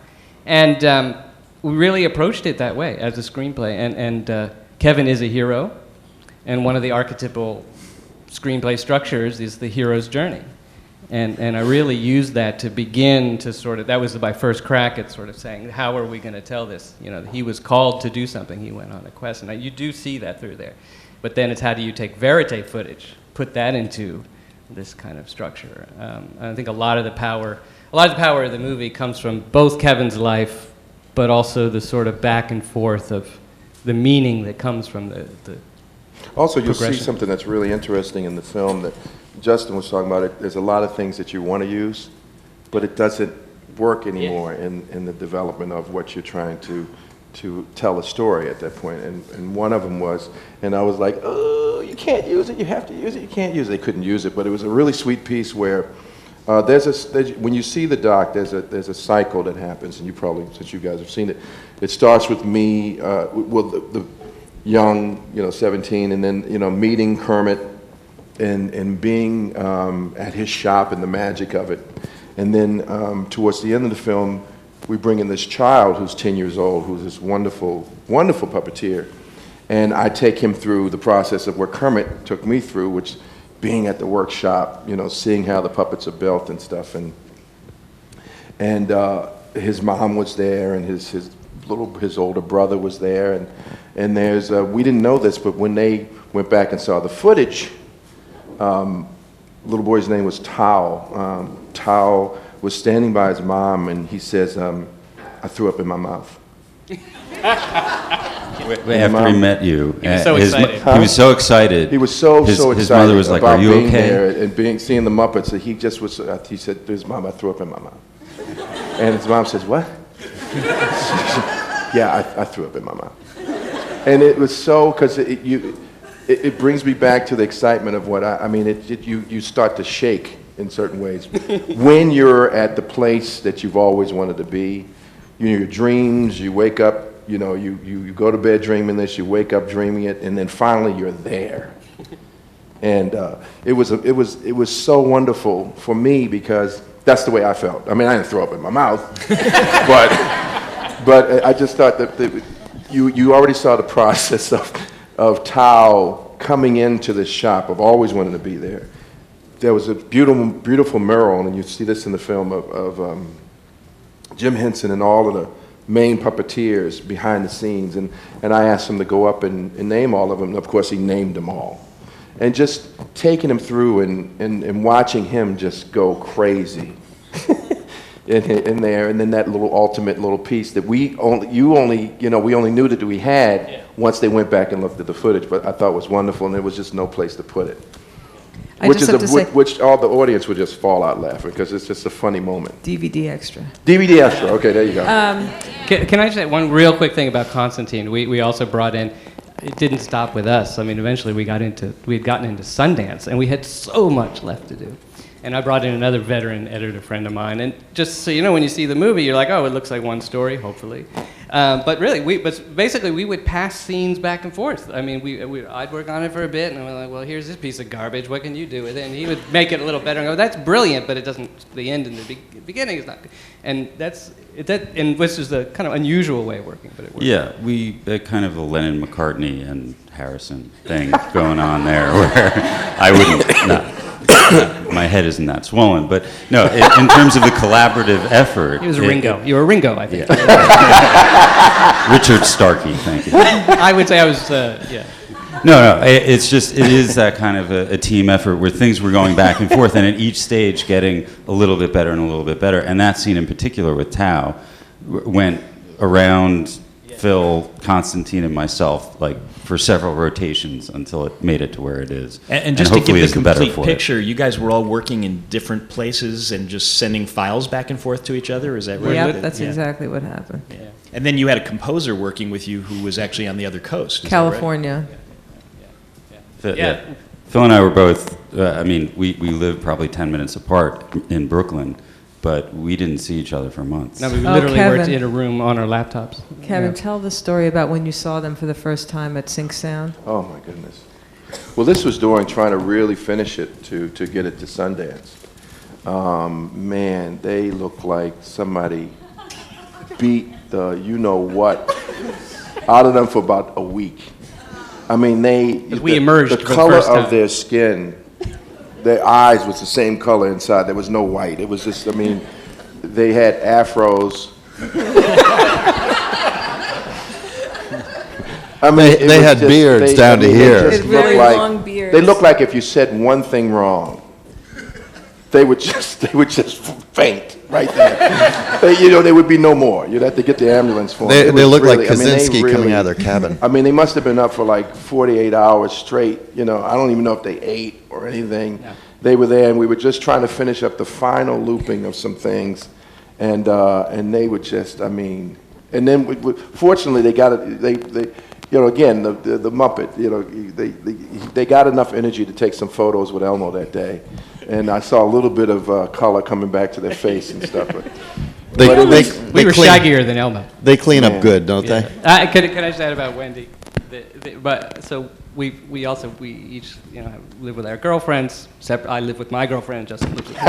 And we really approached it that way, as a screenplay. And Kevin is a hero, and one of the archetypal screenplay structures is the hero's journey. And I really used that to begin to sort of, that was my first crack at sort of saying, how are we going to tell this? He was called to do something. He went on a quest. And you do see that through there. But then it's how do you take verite footage, put that into this kind of structure. I think a lot of the power of the movie comes from both Kevin's life, but also the sort of back and forth of the meaning that comes from the Also, you'll see something that's really interesting in the film that Justin was talking about. There's a lot of things that you want to use, but it doesn't work anymore in the development of what you're trying to tell a story at that point. And one of them was, and I was like, oh, you can't use it, you have to use it, you can't use it. They couldn't use it, but it was a really sweet piece where when you see the doc, there's a cycle that happens, and you probably, since you guys have seen it, it starts with me, the young, 17, and then, meeting Kermit and being at his shop and the magic of it. And then towards the end of the film, we bring in this child who's 10 years old, who's this wonderful, wonderful puppeteer. And I take him through the process of what Kermit took me through, which being at the workshop, seeing how the puppets are built and stuff. And his mom was there, and his older brother was there. And there's, we didn't know this, but when they went back and saw the footage, little boy's name was Tao. Tao was standing by his mom, and he says, I threw up in my mouth. After he met you, he was so excited. He was so excited. He was so excited. His mother was like, about "Are you being okay?" there and seeing the Muppets. He just was. He said to his mom, "I threw up in my mouth." And his mom says, "What?" Yeah, I threw up in my mouth. And it was so, because it brings me back to the excitement of what you start to shake in certain ways when you're at the place that you've always wanted to be. Your dreams, you wake up, you go to bed dreaming this, you wake up dreaming it, and then finally you're there. And it was so wonderful for me, because That's the way I felt. I mean, I didn't throw up in my mouth, but I just thought that you already saw the process of Tao coming into the shop, of always wanting to be there. There was a beautiful mural, and you see this in the film, of Jim Henson and all of the main puppeteers behind the scenes, and I asked him to go up and name all of them, and of course he named them all. And just taking him through and watching him just go crazy in there, and then that little ultimate little piece that we only knew that we had once they went back and looked at the footage, but I thought was wonderful, and there was just no place to put it. Which all the audience would just fall out laughing, because it's just a funny moment. DVD extra. DVD extra, okay, there you go. Can I just say one real quick thing about Constantine? We also brought in, it didn't stop with us. I mean, eventually we had gotten into Sundance, and we had so much left to do. And I brought in another veteran editor friend of mine, and just so you know, when you see the movie, you're like, oh, it looks like one story, hopefully. But really, basically we would pass scenes back and forth. I mean, I'd work on it for a bit, and we're like, well, here's this piece of garbage. What can you do with it? And he would make it a little better and go, that's brilliant, but it doesn't. The end and the beginning is not good. And and this is a kind of unusual way of working, but it works. Yeah, we kind of a Lennon McCartney and Harrison thing going on there, where I wouldn't. My head isn't that swollen, but no, in terms of the collaborative effort. He was a Ringo. You were Ringo, I think. Yeah. Richard Starkey, thank you. I would say I was, yeah. No, it is that kind of a team effort where things were going back and forth, and at each stage getting a little bit better and a little bit better. And that scene in particular with Tao went around Phil, Constantine, and myself, like, for several rotations until it made it to where it is. And just to give the complete picture, you guys were all working in different places and just sending files back and forth to each other, is that right? Yeah, that's exactly what happened. Yeah. And then you had a composer working with you who was actually on the other coast, is California. That right? Yeah. Phil and I were both, we lived probably 10 minutes apart in Brooklyn, but we didn't see each other for months. No, we literally worked in a room on our laptops. Kevin, tell the story about when you saw them for the first time at Sync Sound. Oh my goodness. Well, this was during trying to really finish it to get it to Sundance. Man, they look like somebody beat the you-know-what out of them for about a week. I mean, the color of their skin, their eyes was the same color inside. There was no white. It was just, they had afros. They had beards down to here. Long beards. They looked like if you said one thing wrong, they would just faint right there. There would be no more. You'd have to get the ambulance for them. They looked like Kaczynski coming out of their cabin. They must have been up for like 48 hours straight. I don't even know if they ate or anything. Yeah. They were there, and we were just trying to finish up the final looping of some things, and they would just, and then fortunately they got it. They again the Muppet. They got enough energy to take some photos with Elmo that day. And I saw a little bit of color coming back to their face and stuff. But we were shaggier than Elmo. They clean up good, don't they? Could I just add about Wendy? We each live with our girlfriends. I live with my girlfriend. Justin lives with his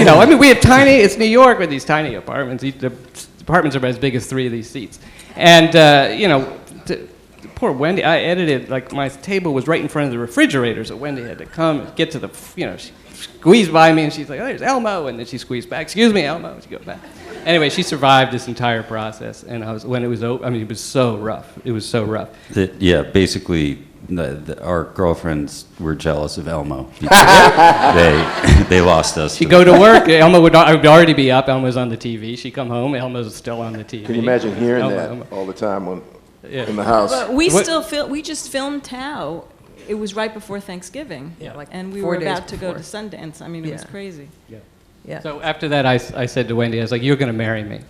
girlfriend. We have tiny. It's New York with these tiny apartments. The apartments are about as big as 3 of these seats. And poor Wendy, I edited, my table was right in front of the refrigerator, so Wendy had to come and get to the, she squeezed by me, and she's like, oh, there's Elmo, and then she squeezed back, excuse me, Elmo, and she goes back. Anyway, she survived this entire process, and when it was over, it was so rough. It was so rough. Basically, our girlfriends were jealous of Elmo because they lost us. She'd go to work, Elmo would already be up, Elmo's on the TV, she'd come home, Elmo's still on the TV. Can you imagine hearing that all the time in the house? But we just filmed Tao. It was right before Thanksgiving, and we were about to go to Sundance. It was crazy. Yeah. So after that, I said to Wendy, I was like, you're going to marry me.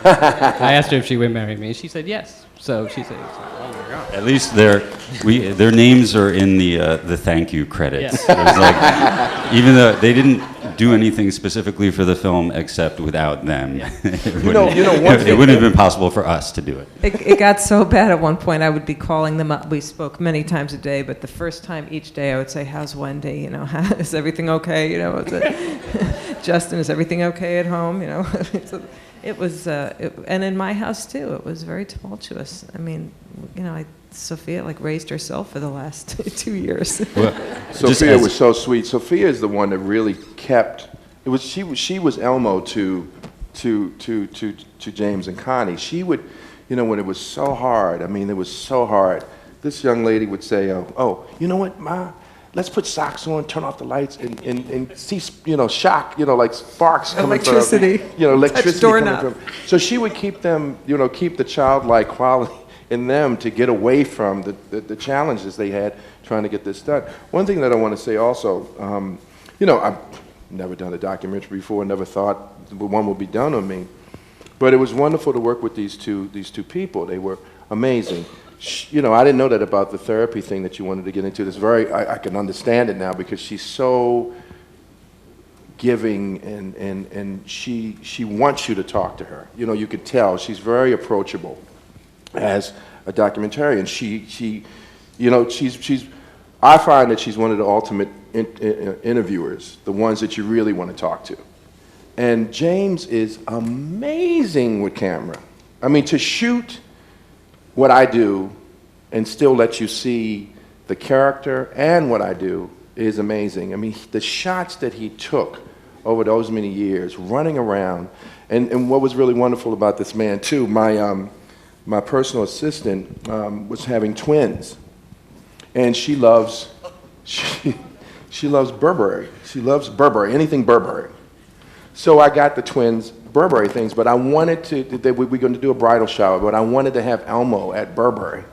I asked her if she would marry me, and she said yes. So she said, oh my God. At least they're Their names are in the thank you credits. It was like, even though they didn't do anything specifically for the film except without them, it wouldn't have been possible for us to do it. It got so bad at one point I would be calling them up. We spoke many times a day, but the first time each day I would say, "How's Wendy? You know, is everything okay? You know, Justin, is everything okay at home? You know." So it was, and in my house too. It was very tumultuous. I mean, you know, Sophia like raised herself for the last 2 years. Well, Sophia was so sweet. Sophia is the one that really kept. It was she was Elmo to James and Connie. She would, you know, when it was so hard. I mean, it was so hard. This young lady would say, "Oh, you know what, Ma? Let's put socks on, turn off the lights, and see, you know, shock, you know, like sparks coming Electricity. from, you know, electricity coming doorknob. from." So she would keep them, you know, keep the childlike quality in them to get away from the challenges they had trying to get this done. One thing that I want to say also, you know, I've never done a documentary before, never thought one would be done on me, but it was wonderful to work with these two people. They were amazing. You know, I didn't know that about the therapy thing that you wanted to get into. It's I can understand it now because she's so giving and she wants you to talk to her. You know, you could tell she's very approachable as a documentarian. She you know, I find that she's one of the ultimate interviewers, the ones that you really want to talk to. And James is amazing with camera. I mean, to shoot what I do and still let you see the character and what I do is amazing. I mean, the shots that he took over those many years, running around, and what was really wonderful about this man too, my personal assistant was having twins, and she loves Burberry. She loves Burberry, anything Burberry. So I got the twins Burberry things, but I wanted to, we were going to do a bridal shower, but I wanted to have Elmo at Burberry.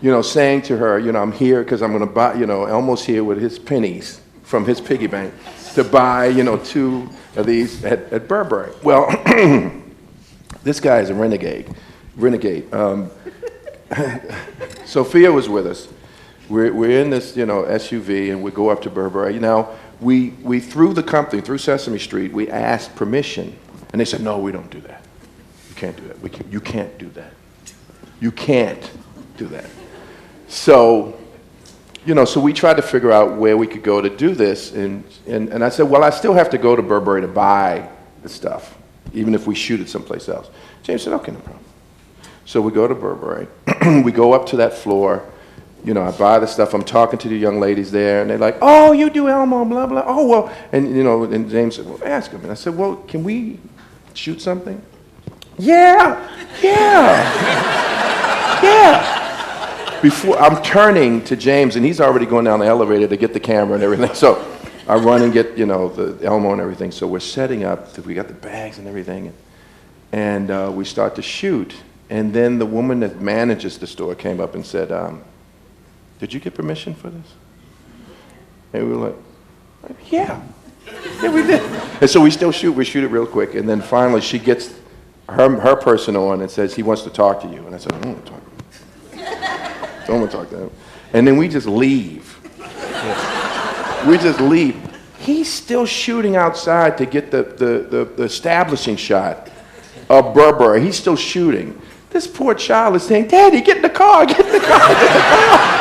You know, saying to her, you know, I'm here because I'm going to buy, you know, Elmo's here with his pennies from his piggy bank to buy, you know, 2 of these at Burberry. Well, this guy is a renegade. Sophia was with us. We're in this, you know, SUV, and we go up to Burberry. Now, we through the company, through Sesame Street, we asked permission, and they said, "No, we don't do that. You can't do that. You can't do that. You can't do that." So, you know, so we tried to figure out where we could go to do this, and I said, "Well, I still have to go to Burberry to buy the stuff, even if we shoot it someplace else." James said, "Okay, no problem." So we go to Burberry. We go up to that floor. You know, I buy the stuff. I'm talking to the young ladies there, and they're like, "Oh, you do Elmo, blah, blah. Oh, well." And, you know, and James said, "Well, ask him." And I said, "Well, can we shoot something?" Yeah. Before I'm turning to James, and he's already going down the elevator to get the camera and everything. So I run and get, you know, the Elmo and everything. So we're setting up. We got the bags and everything. And we start to shoot. And then the woman that manages the store came up and said, "Did you get permission for this?" And we were like, yeah, we did. And so we still shoot. We shoot it real quick. And then finally she gets her person on and says, "He wants to talk to you." And I said, "I don't want to talk to him. I don't want to talk to him." And then we just leave. We just leave. He's still shooting outside to get the establishing shot of Burberry. He's still shooting. This poor child is saying, "Daddy, get in the car, get in the car, get in the car."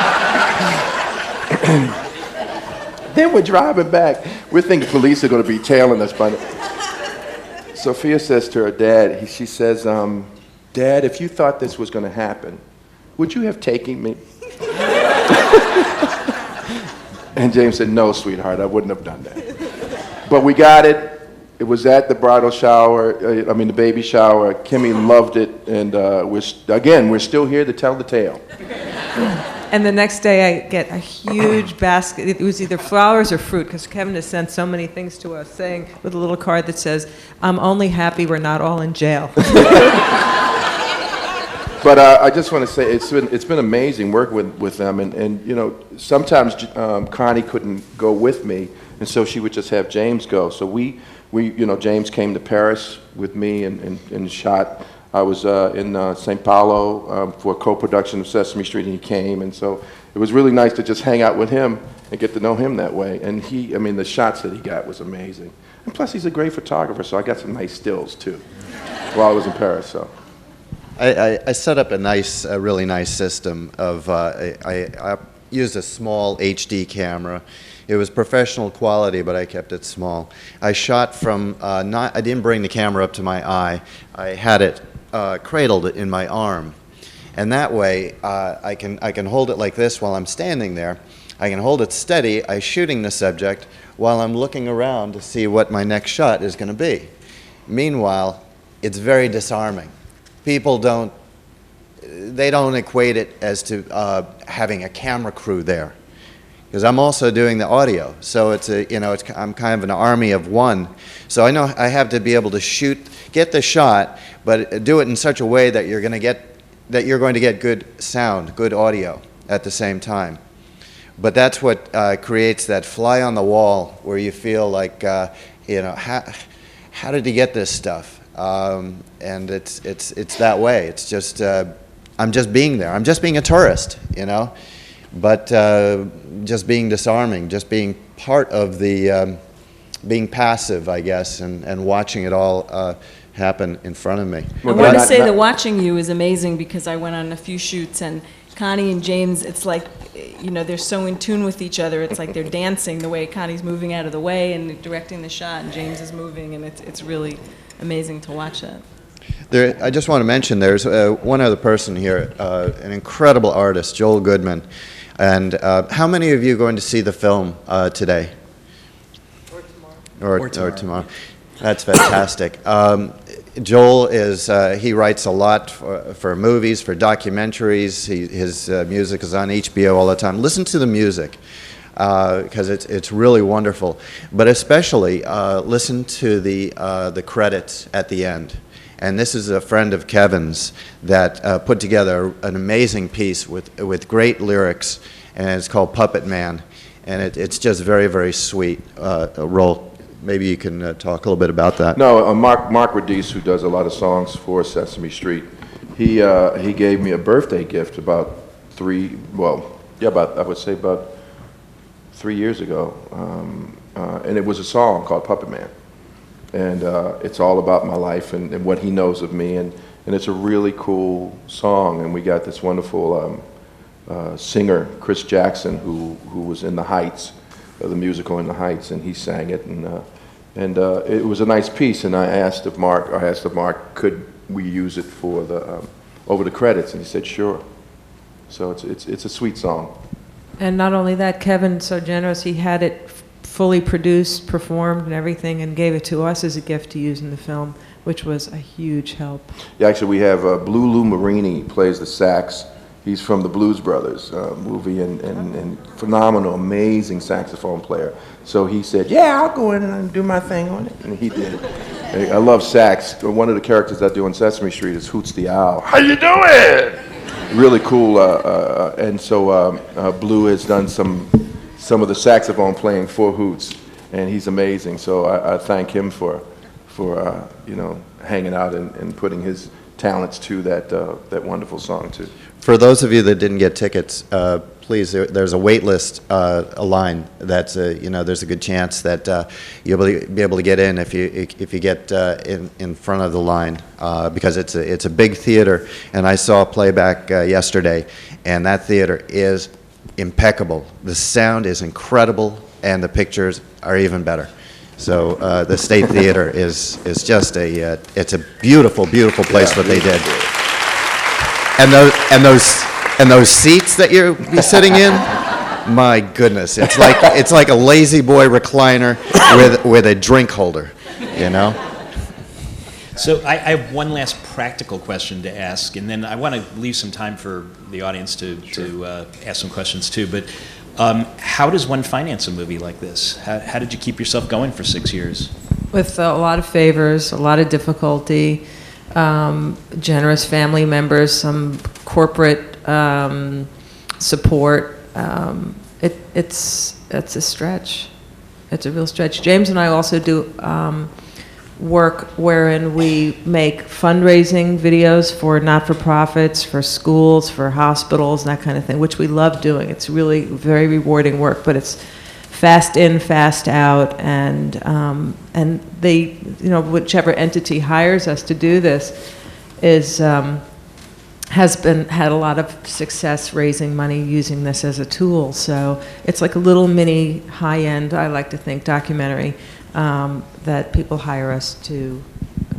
Then we're driving back. We're thinking police are going to be tailing us by now. Sophia says to her dad, she says, "Dad, if you thought this was going to happen, would you have taken me?" And James said, "No, sweetheart, I wouldn't have done that." But we got it. It was at the bridal shower, the baby shower. Kimmy loved it, and we're still here to tell the tale. And the next day I get a huge basket. It was either flowers or fruit, because Kevin has sent so many things to us, saying with a little card that says, "I'm only happy we're not all in jail." But I just want to say it's been amazing working with them, and you know, sometimes Connie couldn't go with me, and so she would just have James go. So we you know, James came to Paris with me and shot I was in St. Paulo for a co-production of Sesame Street, and he came, and so it was really nice to just hang out with him and get to know him that way. And I mean, the shots that he got was amazing. And plus, he's a great photographer, so I got some nice stills too while I was in Paris. So. I set up a really nice system of, I used a small HD camera. It was professional quality, but I kept it small. I shot from, I didn't bring the camera up to my eye. I had it cradled in my arm. And that way, I can hold it like this while I'm standing there. I can hold it steady, I'm shooting the subject, while I'm looking around to see what my next shot is going to be. Meanwhile, it's very disarming. People don't equate it as to having a camera crew there, because I'm also doing the audio. So I'm kind of an army of one. So I know I have to be able to get the shot, but do it in such a way that you're going to get good sound, good audio at the same time. But that's what creates that fly on the wall where you feel like, how did he get this stuff? And it's that way. It's just I'm just being there. I'm just being a tourist, but just being disarming, just being part of the being passive, I guess, and watching it all happen in front of me. I want to say that watching you is amazing, because I went on a few shoots, and Connie and James, it's like, they're so in tune with each other. It's like they're dancing, the way Connie's moving out of the way and directing the shot, and James is moving, and it's really amazing to watch that. I just want to mention there's one other person here, an incredible artist, Joel Goodman. And how many of you are going to see the film today? Or tomorrow. That's fantastic. Joel he writes a lot for movies, for documentaries. His music is on HBO all the time. Listen to the music, because it's really wonderful. But especially listen to the credits at the end. And this is a friend of Kevin's that put together an amazing piece with great lyrics, and it's called Puppet Man. And it's just very, very sweet. Roll. Maybe you can talk a little bit about that. No, Mark Radice, who does a lot of songs for Sesame Street, he gave me a birthday gift about 3 years ago, and it was a song called Puppet Man, and it's all about my life and what he knows of me, and it's a really cool song, and we got this wonderful singer, Chris Jackson, who was in The Heights, the musical In the Heights, and he sang it, and it was a nice piece. And I asked if Mark could we use it for the over the credits, and he said sure. So it's a sweet song. And not only that, Kevin's so generous, he had it fully produced, performed, and everything, and gave it to us as a gift to use in the film, which was a huge help. Yeah, actually, we have Blue Lou Marini plays the sax. He's from the Blues Brothers movie, and phenomenal, amazing saxophone player. So he said, yeah, I'll go in and do my thing on it. And he did. I love sax. One of the characters I do on Sesame Street is Hoots the Owl. How you doing? Really cool. And so Blue has done some of the saxophone playing for Hoots, and he's amazing. So I thank him for hanging out and putting his talents to that wonderful song too. For those of you that didn't get tickets, please, there's a wait list, a line that's, there's a good chance that you'll be able to get in if you get in front of the line, because it's a big theater, and I saw playback yesterday, and that theater is impeccable. The sound is incredible, and the pictures are even better. So the State Theater is just it's a beautiful, beautiful place what they did. And those seats that you're sitting in, my goodness, it's like a lazy boy recliner with a drink holder, So I have one last practical question to ask, and then I want to leave some time for the audience to ask some questions too. But how does one finance a movie like this? How did you keep yourself going for 6 years? With a lot of favors, a lot of difficulty, generous family members, some corporate support. It's a stretch. It's a real stretch. James and I also do work wherein we make fundraising videos for not-for-profits, for schools, for hospitals, and that kind of thing, which we love doing. It's really very rewarding work, but it's fast in, fast out, and they, whichever entity hires us to do this is had a lot of success raising money using this as a tool. So it's like a little mini high-end, I like to think, documentary that people hire us to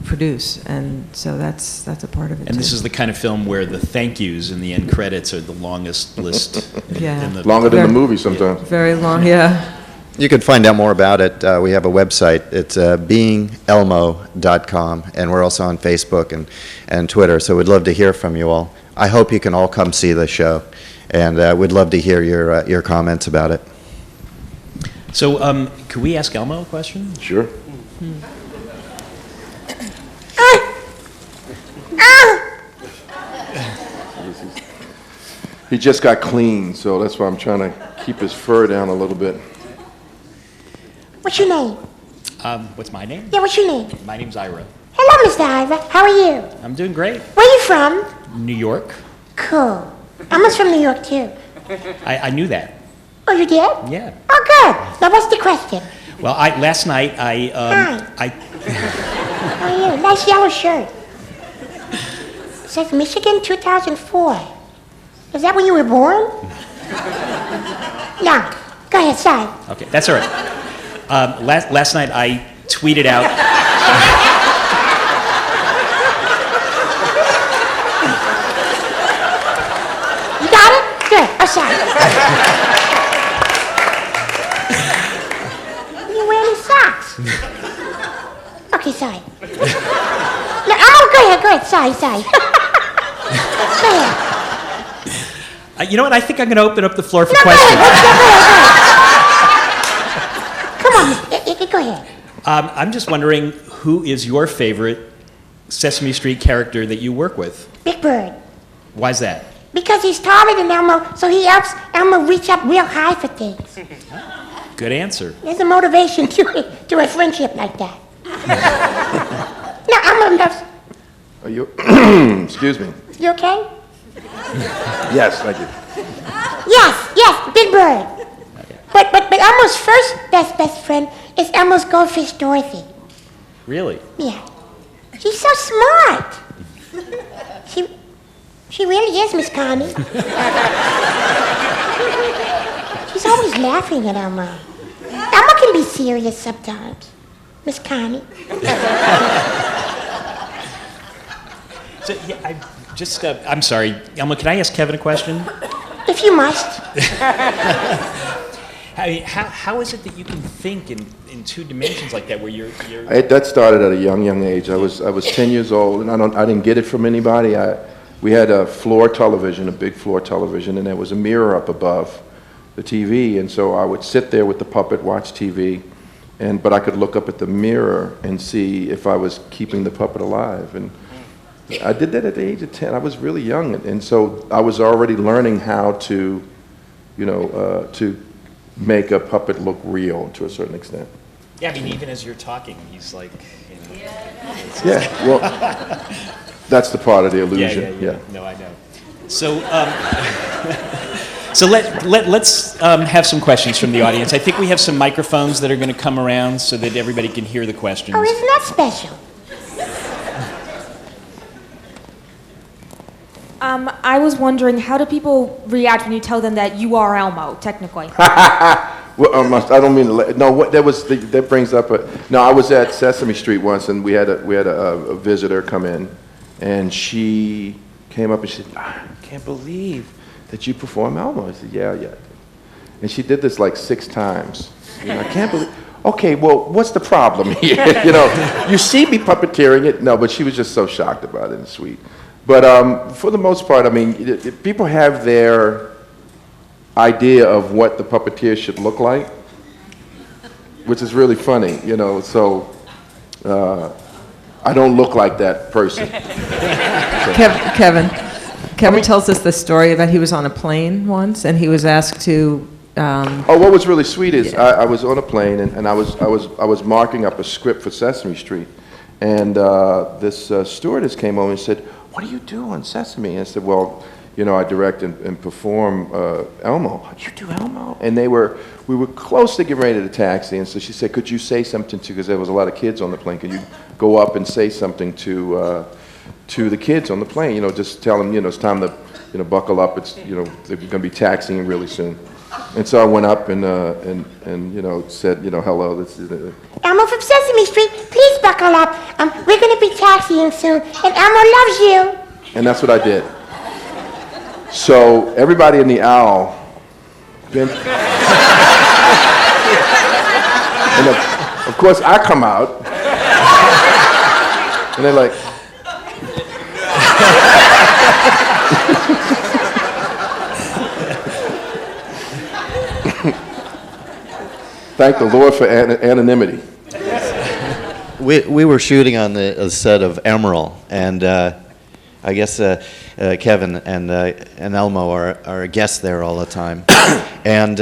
produce, and so that's a part of it. And too. this is the kind of film where the thank yous in the end credits are the longest list. Yeah. in the, Longer than the movie sometimes. Very long, yeah. You can find out more about it. We have a website. It's beingelmo.com, and we're also on Facebook and Twitter, so we'd love to hear from you all. I hope you can all come see the show, and we'd love to hear your comments about it. So, could we ask Elmo a question? Sure. He just got clean, so that's why I'm trying to keep his fur down a little bit. What's your name? What's my name? Yeah, what's your name? My name's Ira. Hello, Mr. Ivor. How are you? I'm doing great. Where are you from? New York. Cool. I'm from New York, too. I knew that. Oh, you did? Yeah. Oh, good. Now, what's the question? Well, last night Hi. I How are you? Nice yellow shirt. It says Michigan 2004. Is that when you were born? No. Go ahead, sorry. okay, that's all right. Last night I tweeted out. You got it? Good. Oh, sorry. You're wearing socks. Okay, sorry. No, oh, go ahead. Sorry. Go ahead. You know what? I think I'm going to open up the floor for No, go questions. ahead. Come on, go ahead. I'm just wondering, who is your favorite Sesame Street character that you work with? Big Bird. Why's that? Because he's taller than Elmo, so he helps Elmo reach up real high for things. Good answer. There's a motivation to a friendship like that. Now, Elmo loves... Are you? Excuse me. You okay? Yes, thank you. Yes, Big Bird. But Elmo's first best friend is Elmo's goldfish Dorothy. Really? Yeah. She's so smart. She really is, Miss Connie. She's always laughing at Elmo. Elmo can be serious sometimes, Miss Connie. So, yeah, I'm sorry, Elmo, can I ask Kevin a question? If you must. How is it that you can think in two dimensions like that, where you're... That started at a young age. I was 10 years old, and I didn't get it from anybody. We had a floor television, a big floor television, and there was a mirror up above the TV, and so I would sit there with the puppet, watch TV, but I could look up at the mirror and see if I was keeping the puppet alive. And I did that at the age of 10. I was really young, and so I was already learning how to, to make a puppet look real to a certain extent. Yeah, I mean, even as you're talking, he's like... Yeah, well, that's the part of the illusion. Yeah. No, I know. So, so let's have some questions from the audience. I think we have some microphones that are going to come around so that everybody can hear the questions. Oh, isn't that special? I was wondering, how do people react when you tell them that you are Elmo, technically? Well, I don't mean to. No, that brings up a. No, I was at Sesame Street once, and we had a visitor come in, and she came up and she said, "I can't believe that you perform Elmo." I said, "Yeah." And she did this like 6 times. I can't believe. Okay, well, what's the problem here? You see me puppeteering it. No, but she was just so shocked about it and sweet. But for the most part, I mean, people have their idea of what the puppeteer should look like, which is really funny, so I don't look like that person. Kevin tells us the story about he was on a plane once and he was asked to... what was really sweet is I was on a plane and I was marking up a script for Sesame Street, And this stewardess came over and said, "What do you do on Sesame?" And I said, "Well, you know, I direct and perform Elmo." "You do Elmo?" And we were close to getting ready to taxi, and so she said, "Could you say something to," because there was a lot of kids on the plane, "could you go up and say something to the kids on the plane, you know, just tell them, you know, it's time to, you know, buckle up, it's, you know, they're going to be taxiing really soon." And so I went up and you know, said, you know, "Hello, this is..." Elmo from Sesame Street, please buckle up. We're going to be taxiing soon, and Elmo loves you. And that's what I did. So everybody in the aisle bent. And of course I come out, and they're like, thank the Lord for anonymity. We were shooting on the set of Emerald, and I guess Kevin and Elmo are guests there all the time. And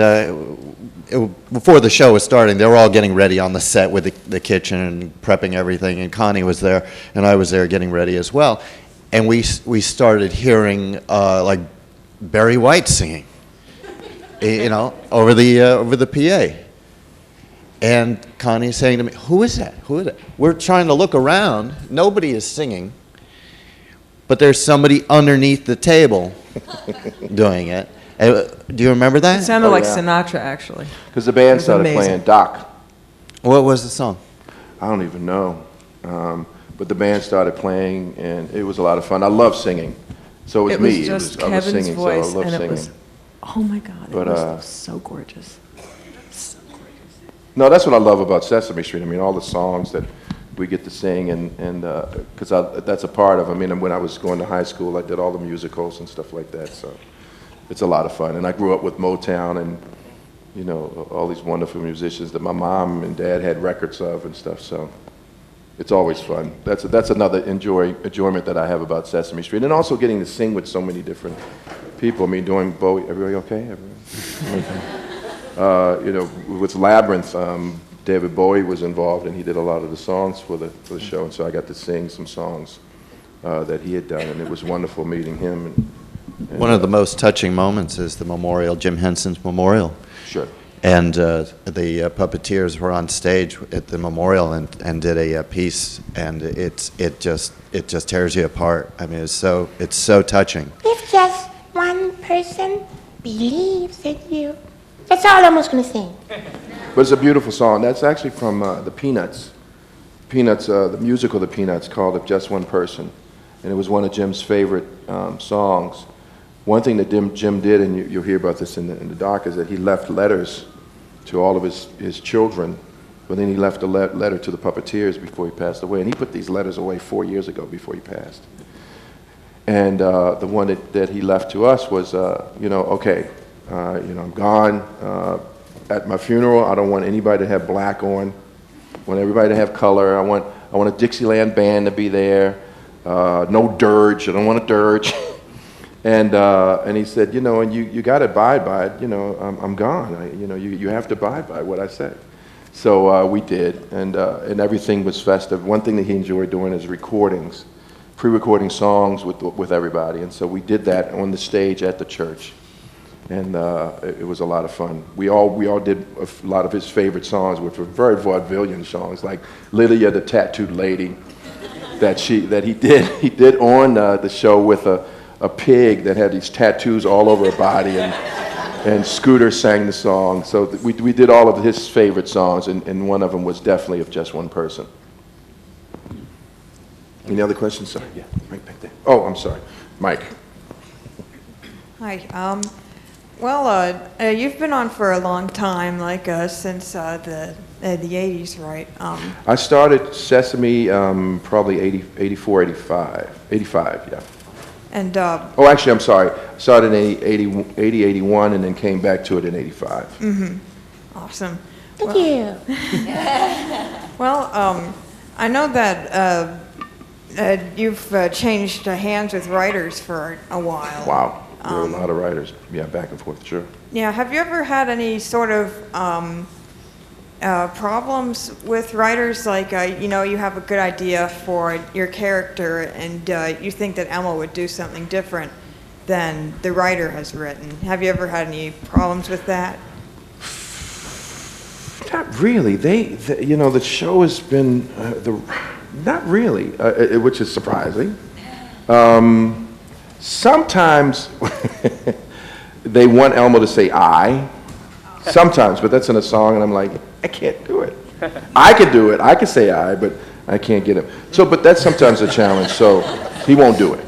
before the show was starting, they were all getting ready on the set with the kitchen and prepping everything, and Connie was there, and I was there getting ready as well. And we started hearing like Barry White singing, you know, over the PA. And Connie's saying to me, "Who is that? Who is it?" We're trying to look around. Nobody is singing. But there's somebody underneath the table doing it. Do you remember that? It sounded Oh, like yeah. Sinatra, actually. Because the band was started amazing. playing Doc. What was the song? I don't even know. But the band started playing, and it was a lot of fun. I love singing. So it was me. Just I was Kevin's singing, voice, so I love and singing. it was, oh my God, But, it was so gorgeous. No, that's what I love about Sesame Street. I mean, all the songs that we get to sing, and because that's a part of. I mean, when I was going to high school, I did all the musicals and stuff like that. So it's a lot of fun. And I grew up with Motown, and you know, all these wonderful musicians that my mom and dad had records of and stuff. So it's always fun. That's another enjoyment that I have about Sesame Street, and also getting to sing with so many different people. I mean, doing Bowie. Everybody okay? Everybody? You know, with Labyrinth, David Bowie was involved, and he did a lot of the songs for the show, and so I got to sing some songs that he had done, and it was wonderful meeting him. And One of the most touching moments is the memorial, Jim Henson's memorial. Sure. And the Puppeteers were on stage at the memorial and did a piece, and it just tears you apart. I mean, it's so touching. If just one person believes in you. That's all Elmo's going to sing. But it's a beautiful song. That's actually from the Peanuts. Peanuts, the musical The Peanuts, called If Just One Person. And it was one of Jim's favorite songs. One thing that Jim did, and you'll hear about this in the doc, is that he left letters to all of his children, but then he left a letter to the Puppeteers before he passed away. And he put these letters away 4 years ago before he passed. And the one that he left to us was, you know, okay, you know, I'm gone. At my funeral, I don't want anybody to have black on. I want everybody to have color. I want a Dixieland band to be there. No dirge. I don't want a dirge. And he said, you know, and you got to abide by it. You know, I'm gone. You know, you have to abide by what I said. So we did, and everything was festive. One thing that he enjoyed doing is recordings, pre-recording songs with everybody. And so we did that on the stage at the church. And it was a lot of fun. We all did a lot of his favorite songs, which were very vaudevillian songs, like Lydia the Tattooed Lady, that he did. He did on the show with a pig that had these tattoos all over her body, and Scooter sang the song. So we did all of his favorite songs, and one of them was definitely If Just One Person. Any other questions? Sorry, yeah, right back there. Oh, I'm sorry, Mike. Hi. Well, you've been on for a long time, like since the 80s, right? I started Sesame probably 84, 85, yeah. And Oh, actually, I'm sorry. Started in 80, 81, and then came back to it in 85. Mm-hmm. Awesome. Thank you. Well, I know that you've changed hands with writers for a while. Wow. There were a lot of writers. Yeah, back and forth, sure. Yeah. Have you ever had any sort of problems with writers, like, you have a good idea for your character and you think that Elmo would do something different than the writer has written. Have you ever had any problems with that? Not really. The show has been, not really, which is surprising. Sometimes they want Elmo to say I. Sometimes, but that's in a song, and I'm like, I can't do it. I could do it. I could say I, but I can't get him. So, but that's sometimes a challenge. So he won't do it.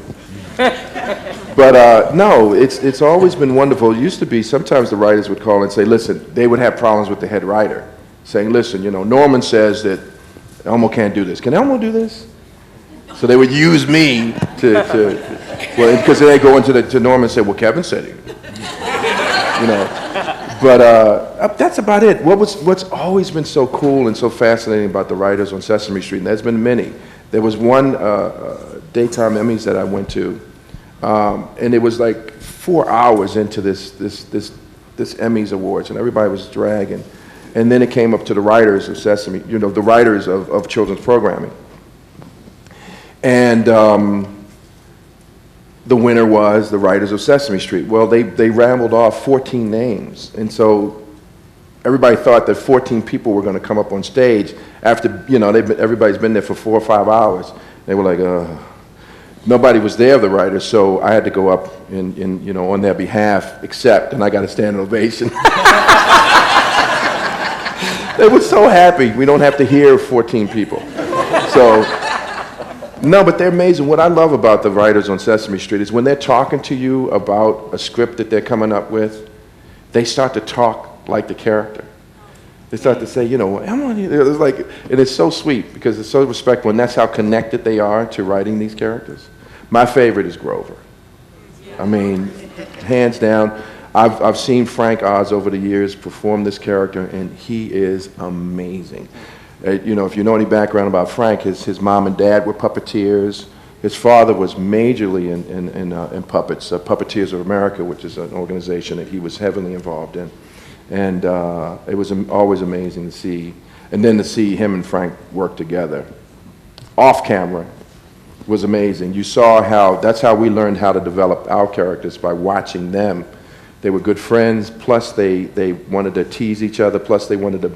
But no, it's always been wonderful. It used to be sometimes the writers would call and say, listen, they would have problems with the head writer, saying, listen, Norman says that Elmo can't do this. Can Elmo do this? So they would use me well, because then they go to Norman and say, well, Kevin said it. But that's about it. What's always been so cool and so fascinating about the writers on Sesame Street, and there's been many. There was one daytime Emmys that I went to, and it was like 4 hours into this Emmys Awards, and everybody was dragging. And then it came up to the writers of Sesame, the writers of children's programming. And the winner was the writers of Sesame Street. Well, they rambled off 14 names, and so everybody thought that 14 people were going to come up on stage after, everybody's been there for 4 or 5 hours. They were like, nobody was there, the writers, so I had to go up and on their behalf, and I got a standing ovation. They were so happy. We don't have to hear 14 people. So. No, but they're amazing. What I love about the writers on Sesame Street is when they're talking to you about a script that they're coming up with, they start to talk like the character. They start to say, it's like, and it's so sweet because it's so respectful, and that's how connected they are to writing these characters. My favorite is Grover. I mean, hands down. I've seen Frank Oz over the years perform this character, and he is amazing. If you know any background about Frank, his mom and dad were puppeteers. His father was majorly in puppets, Puppeteers of America, which is an organization that he was heavily involved in. And it was always amazing to see. And then to see him and Frank work together. Off camera was amazing. You saw that's how we learned how to develop our characters, by watching them. They were good friends, plus they wanted to tease each other, plus they wanted to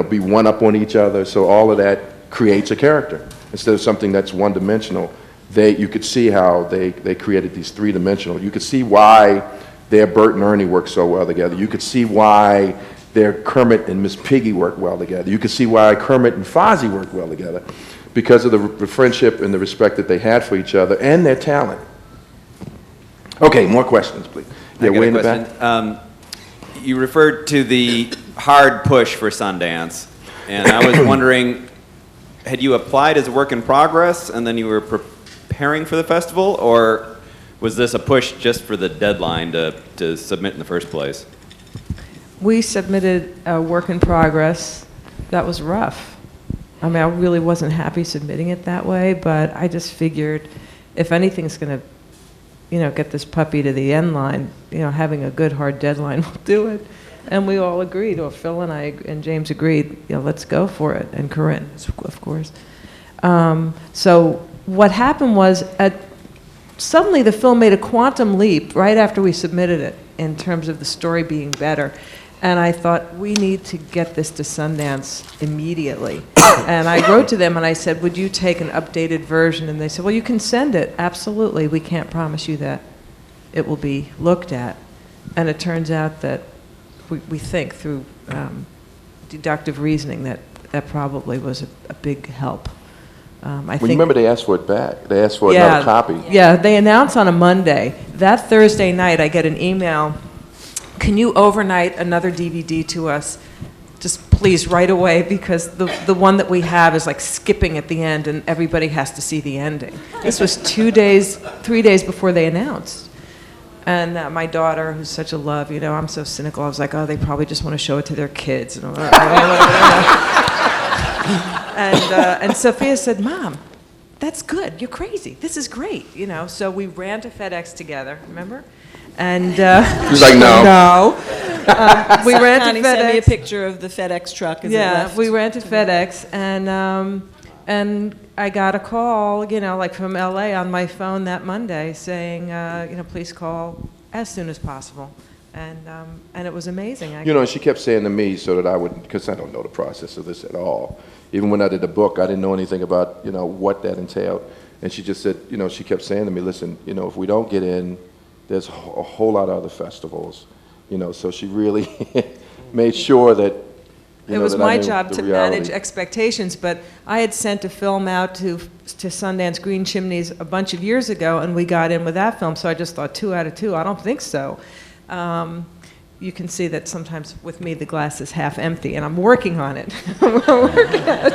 be one up on each other. So all of that creates a character instead of something that's one-dimensional. You could see how they created these three-dimensional. You could see why their Bert and Ernie worked so well together. You could see why their Kermit and Miss Piggy worked well together. You could see why Kermit and Fozzie worked well together because of the friendship and the respect that they had for each other and their talent. Okay, more questions, please. Yeah, way in the back. You referred to the hard push for Sundance, and I was wondering, had you applied as a work in progress and then you were preparing for the festival, or was this a push just for the deadline to submit in the first place? We submitted a work in progress. That was rough. I mean, I really wasn't happy submitting it that way, but I just figured if anything's going to get this puppy to the end line, having a good hard deadline will do it. And we all agreed, or Phil and I and James agreed, let's go for it, and Corinne, of course. So what happened was, suddenly the film made a quantum leap right after we submitted it in terms of the story being better. And I thought, we need to get this to Sundance immediately. And I wrote to them and I said, would you take an updated version? And they said, well, you can send it. Absolutely. We can't promise you that it will be looked at. And it turns out that we think through deductive reasoning that probably was a big help. I think, remember they asked for it back. They asked for another copy. Yeah, they announced on a Monday. That Thursday night, I get an email. Can you overnight another DVD to us? Just please, right away, because the one that we have is like skipping at the end, and everybody has to see the ending. This was 3 days before they announced. And my daughter, who's such a love, I'm so cynical. I was like, oh, they probably just want to show it to their kids. And Sophia said, Mom, that's good. You're crazy. This is great. So we ran to FedEx together, remember? And she was like, no. No. We ran to Connie sent me a FedEx. picture of the FedEx truck as it Yeah, left. we ran to FedEx, and I got a call, like from LA on my phone that Monday saying, please call as soon as possible. And it was amazing. And she kept saying to me so that I would, because I don't know the process of this at all. Even when I did the book, I didn't know anything about, what that entailed. And she just said, she kept saying to me, listen, if we don't get in, there's a whole lot of other festivals. So she really made sure that, it was that I my knew job the to reality. manage expectations, but I had sent a film out to Sundance Green Chimneys a bunch of years ago, and we got in with that film, so I just thought 2 out of 2. I don't think so. You can see that sometimes with me the glass is half empty, and I'm working on it.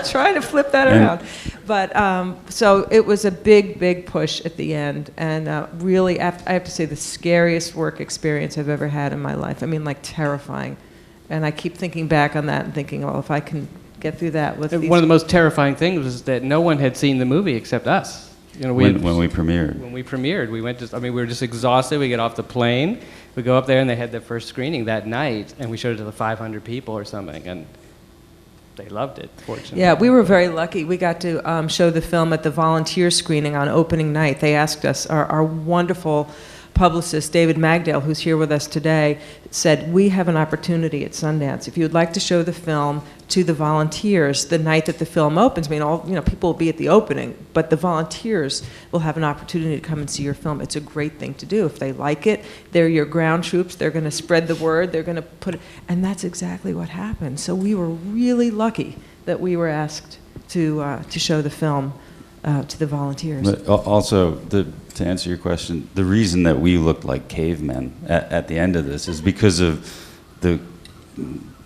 Trying to flip that around. But so it was a big, big push at the end, and really, I have to say, the scariest work experience I've ever had in my life. I mean, like terrifying. And I keep thinking back on that and thinking, well, if I can get through that with these. One of the most terrifying things was that no one had seen the movie except us. When we premiered. When we premiered, we were just exhausted. We get off the plane, we go up there, and they had their first screening that night, and we showed it to the 500 people or something, and they loved it, fortunately. Yeah, we were very lucky. We got to show the film at the volunteer screening on opening night. They asked us, our wonderful publicist, David Magdale, who's here with us today, said, we have an opportunity at Sundance. If you would like to show the film to the volunteers the night that the film opens, people will be at the opening, but the volunteers will have an opportunity to come and see your film. It's a great thing to do. If they like it, they're your ground troops. They're going to spread the word. They're going to put it, and that's exactly what happened. So we were really lucky that we were asked to show the film to the volunteers. But also, to answer your question, the reason that we looked like cavemen at the end of this is because of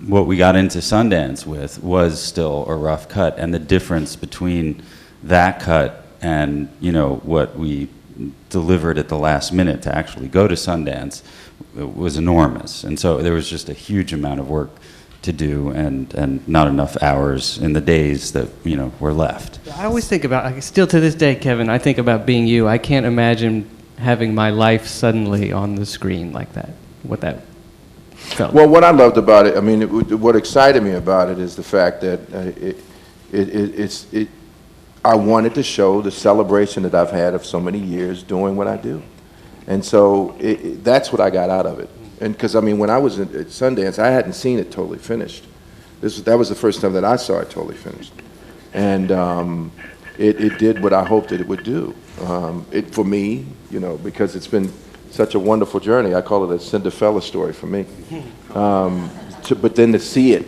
what we got into Sundance with was still a rough cut, and the difference between that cut and what we delivered at the last minute to actually go to Sundance was enormous. And so there was just a huge amount of work to do, and not enough hours in the days that were left. I always think about, still to this day, Kevin, I think about being you. I can't imagine having my life suddenly on the screen like that, what that felt. Well, what I loved about it, what excited me about it is the fact that I wanted to show the celebration that I've had of so many years doing what I do. And so that's what I got out of it. And because, when I was at Sundance, I hadn't seen it totally finished. That was the first time that I saw it totally finished. And it did what I hoped that it would do. For me, because it's been such a wonderful journey. I call it a Cinderella story for me. But then to see it,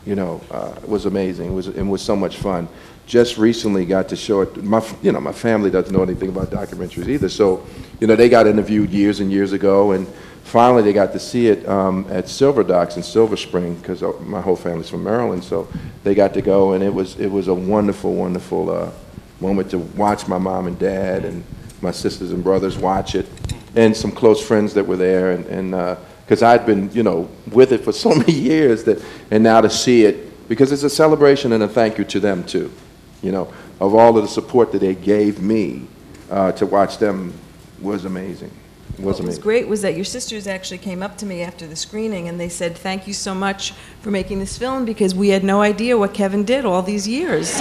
was amazing. It was so much fun. Just recently got to show it. My family doesn't know anything about documentaries either. So, they got interviewed years and years ago, and finally they got to see it at Silver Docks in Silver Spring, because my whole family's from Maryland. So they got to go, and it was a wonderful, wonderful moment to watch my mom and dad and my sisters and brothers watch it, and some close friends that were there, and because I'd been with it for so many years and now to see it, because it's a celebration and a thank you to them too, of all of the support that they gave me, to watch them was amazing. What was great was that your sisters actually came up to me after the screening and they said, thank you so much for making this film, because we had no idea what Kevin did all these years.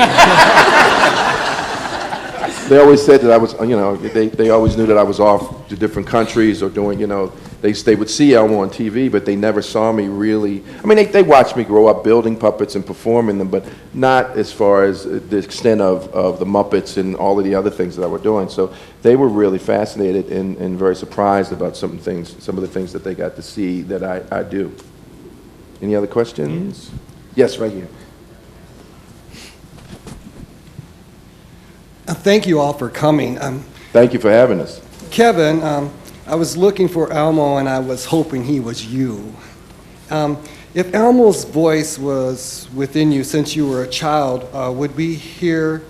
They always said that I was, they always knew that I was off to different countries or doing, they would see Elmo on TV, but they never saw me really. They watched me grow up building puppets and performing them, but not as far as the extent of the Muppets and all of the other things that I were doing. So they were really fascinated and very surprised about some of the things that they got to see that I do. Any other questions? Yes, right here. Thank you all for coming. Thank you for having us. Kevin, I was looking for Elmo and I was hoping he was you. If Elmo's voice was within you since you were a child, would we hear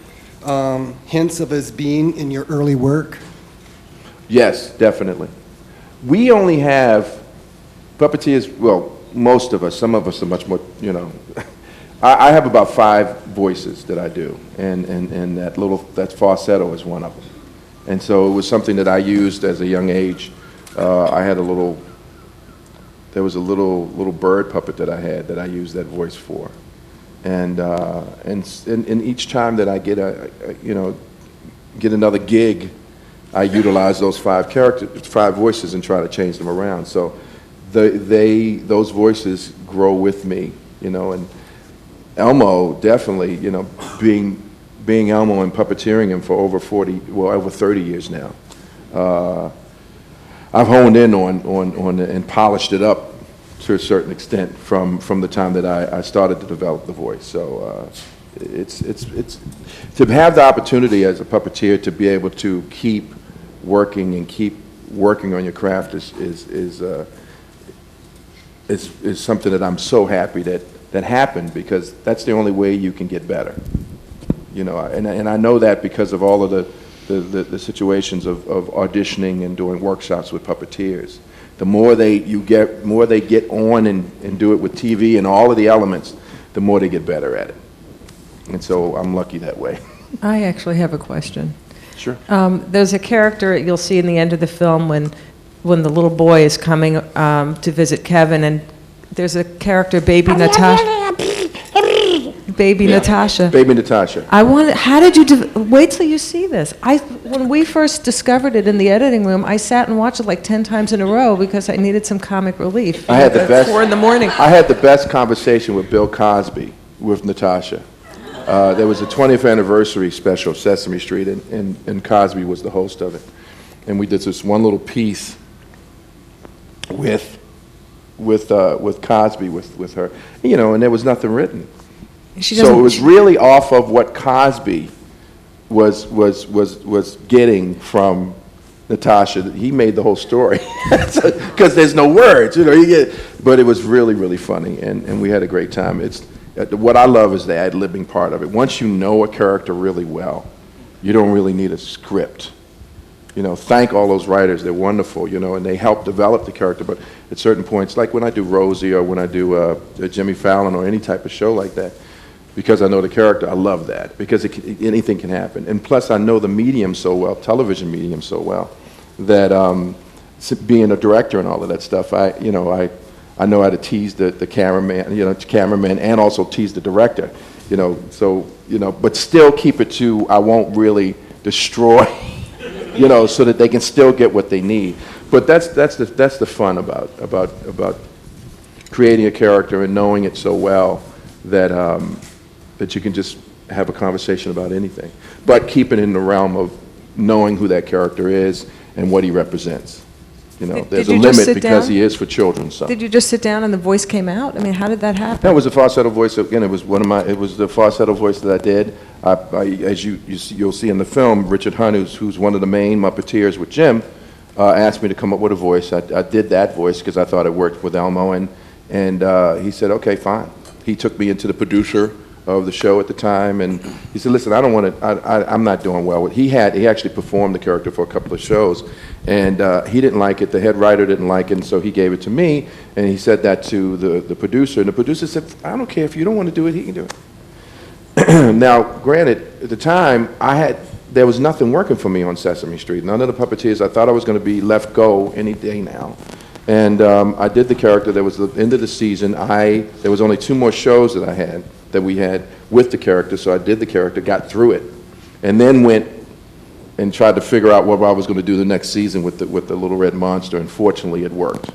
hints of his being in your early work? Yes, definitely. We only have puppeteers, well, most of us, some of us are much more, I have about 5 voices that I do, and that falsetto is one of them. And so it was something that I used as a young age. I had a little there was a little bird puppet that I had that I used that voice for, and each time that I get get another gig, I utilize those 5 voices and try to change them around. So those voices grow with me, and Elmo definitely, being Elmo and puppeteering him for over 30 years now. I've honed in on and polished it up to a certain extent from the time that I started to develop the voice. So it's to have the opportunity as a puppeteer to be able to keep working on your craft is something that I'm so happy that happened, because that's the only way you can get better. And I know that because of all of the situations of auditioning and doing workshops with puppeteers. The more they get on and do it with TV and all of the elements, the more they get better at it. And so I'm lucky that way. I actually have a question. Sure. There's a character you'll see in the end of the film when the little boy is coming to visit Kevin, and there's a character, Baby Natasha. Baby Natasha. Baby Natasha. How did you wait till you see this? When we first discovered it in the editing room, I sat and watched it like 10 times in a row because I needed some comic relief. I had the best. 4 in the morning. I had the best conversation with Bill Cosby with Natasha. There was a 20th anniversary special of Sesame Street, and Cosby was the host of it, and we did this one little piece with Cosby with her, and there was nothing written. So it was really off of what Cosby was getting from Natasha. He made the whole story because there's no words, but it was really, really funny, and we had a great time. What I love is the ad-libbing part of it. Once you know a character really well, you don't really need a script. Thank all those writers. They're wonderful, and they help develop the character. But at certain points, like when I do Rosie or when I do Jimmy Fallon or any type of show like that, because I know the character, I love that, because anything can happen. And plus, I know the medium so well, television medium so well, that being a director and all of that stuff, I know how to tease the cameraman, and also tease the director, but still keep it to, I won't really destroy, so that they can still get what they need. But that's the fun about creating a character and knowing it so well that you can just have a conversation about anything, but keep it in the realm of knowing who that character is and what he represents. There's a limit because he is for children. So. Did you just sit down and the voice came out? I mean, how did that happen? That was a falsetto voice. Again, it was the falsetto voice that I did. As you'll see in the film, Richard Hunt, who's one of the main Puppeteers with Jim, asked me to come up with a voice. I did that voice because I thought it worked with Elmo, and he said, okay, fine. He took me into the producer of the show at the time, and he said, listen, I'm not doing well with. He actually performed the character for a couple of shows, and he didn't like it. The head writer didn't like it, and so he gave it to me, and he said that to the producer, and the producer said, I don't care if you don't want to do it, he can do it. Now, granted, at the time, there was nothing working for me on Sesame Street. None of the Puppeteers. I thought I was going to be let go any day now. And I did the character. There was the end of the season. There was only 2 more shows that we had with the character, so I did the character, got through it, and then went and tried to figure out what I was going to do the next season with the Little Red Monster, and fortunately it worked.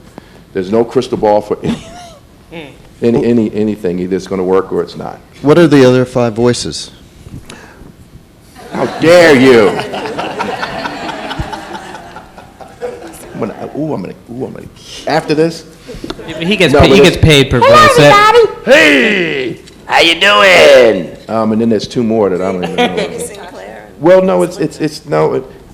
There's no crystal ball for anything. Either it's going to work or it's not. What are the other 5 voices? How dare you! After this? He gets paid per voice. Hey! How you doing? And then there's 2 more that I don't even know. Baby Sinclair. Well, no,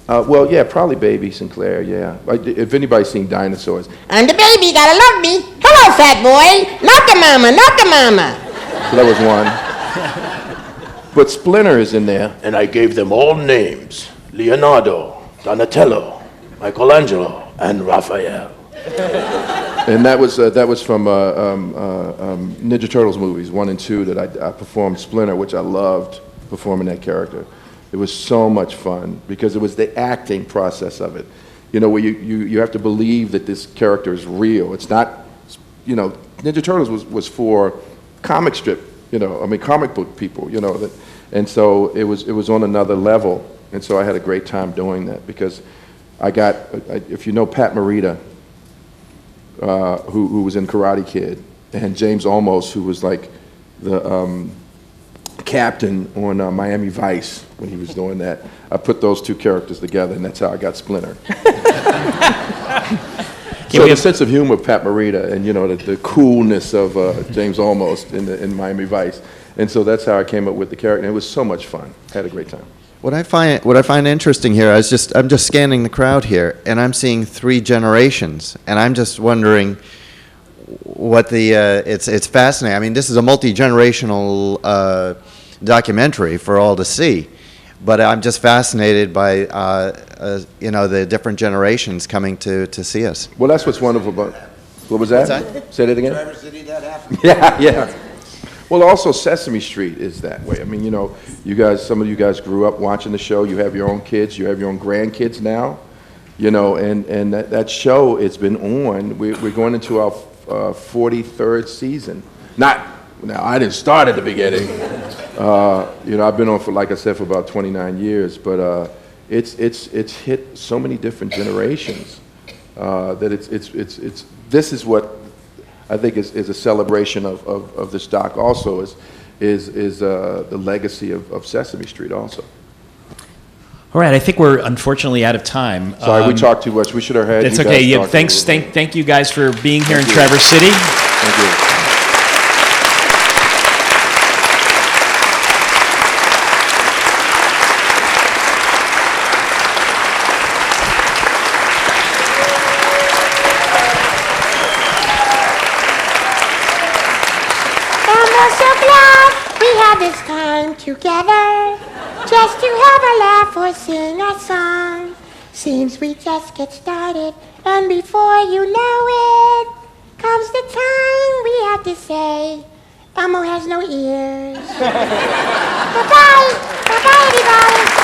well, yeah, probably Baby Sinclair, yeah. If anybody's seen Dinosaurs. I'm the baby, gotta love me. Hello, fat boy. Not the mama, not the mama. So that was one. But Splinter is in there. And I gave them all names: Leonardo, Donatello, Michelangelo, and Raphael. And that was from Ninja Turtles movies 1 and 2 that I performed Splinter, which I loved performing that character. It was so much fun because it was the acting process of it. Where you have to believe that this character is real. It's not you know, Ninja Turtles was for comic strip, comic book people, and so it was on another level, and so I had a great time doing that because if you know Pat Morita, who was in Karate Kid, and James Olmos, who was like the captain on Miami Vice when he was doing that. I put those two characters together, and that's how I got Splinter. So the sense of humor of Pat Morita and, the coolness of James Olmos in Miami Vice. And so that's how I came up with the character. And it was so much fun. I had a great time. What I find interesting here, I'm just scanning the crowd here, and I'm seeing 3 generations, and I'm just wondering what it's fascinating. I mean, this is a multi-generational documentary for all to see, but I'm just fascinated by the different generations coming to see us. Well, that's what's wonderful about. What was that? What's that? Say that again. Traverse City, that happened. Yeah. Well, also Sesame Street is that way. I mean, some of you guys grew up watching the show. You have your own kids. You have your own grandkids now. And that show, it's been on. We're going into our 43rd season. Now, I didn't start at the beginning. I've been on for, like I said, for about 29 years. But it's hit so many different generations that this is what I think is a celebration of this doc. Also, is the legacy of Sesame Street also. All right, I think we're unfortunately out of time. Sorry, we talked too much. We should have had. It's you okay. guys Yeah, talk thank you guys for being here Thank in you. Traverse City. Thank you. I'm so glad we had this time together, just to have a laugh or sing a song. Seems we just get started, and before you know it, comes the time we have to say, Elmo has no ears. Bye-bye. Bye-bye, everybody.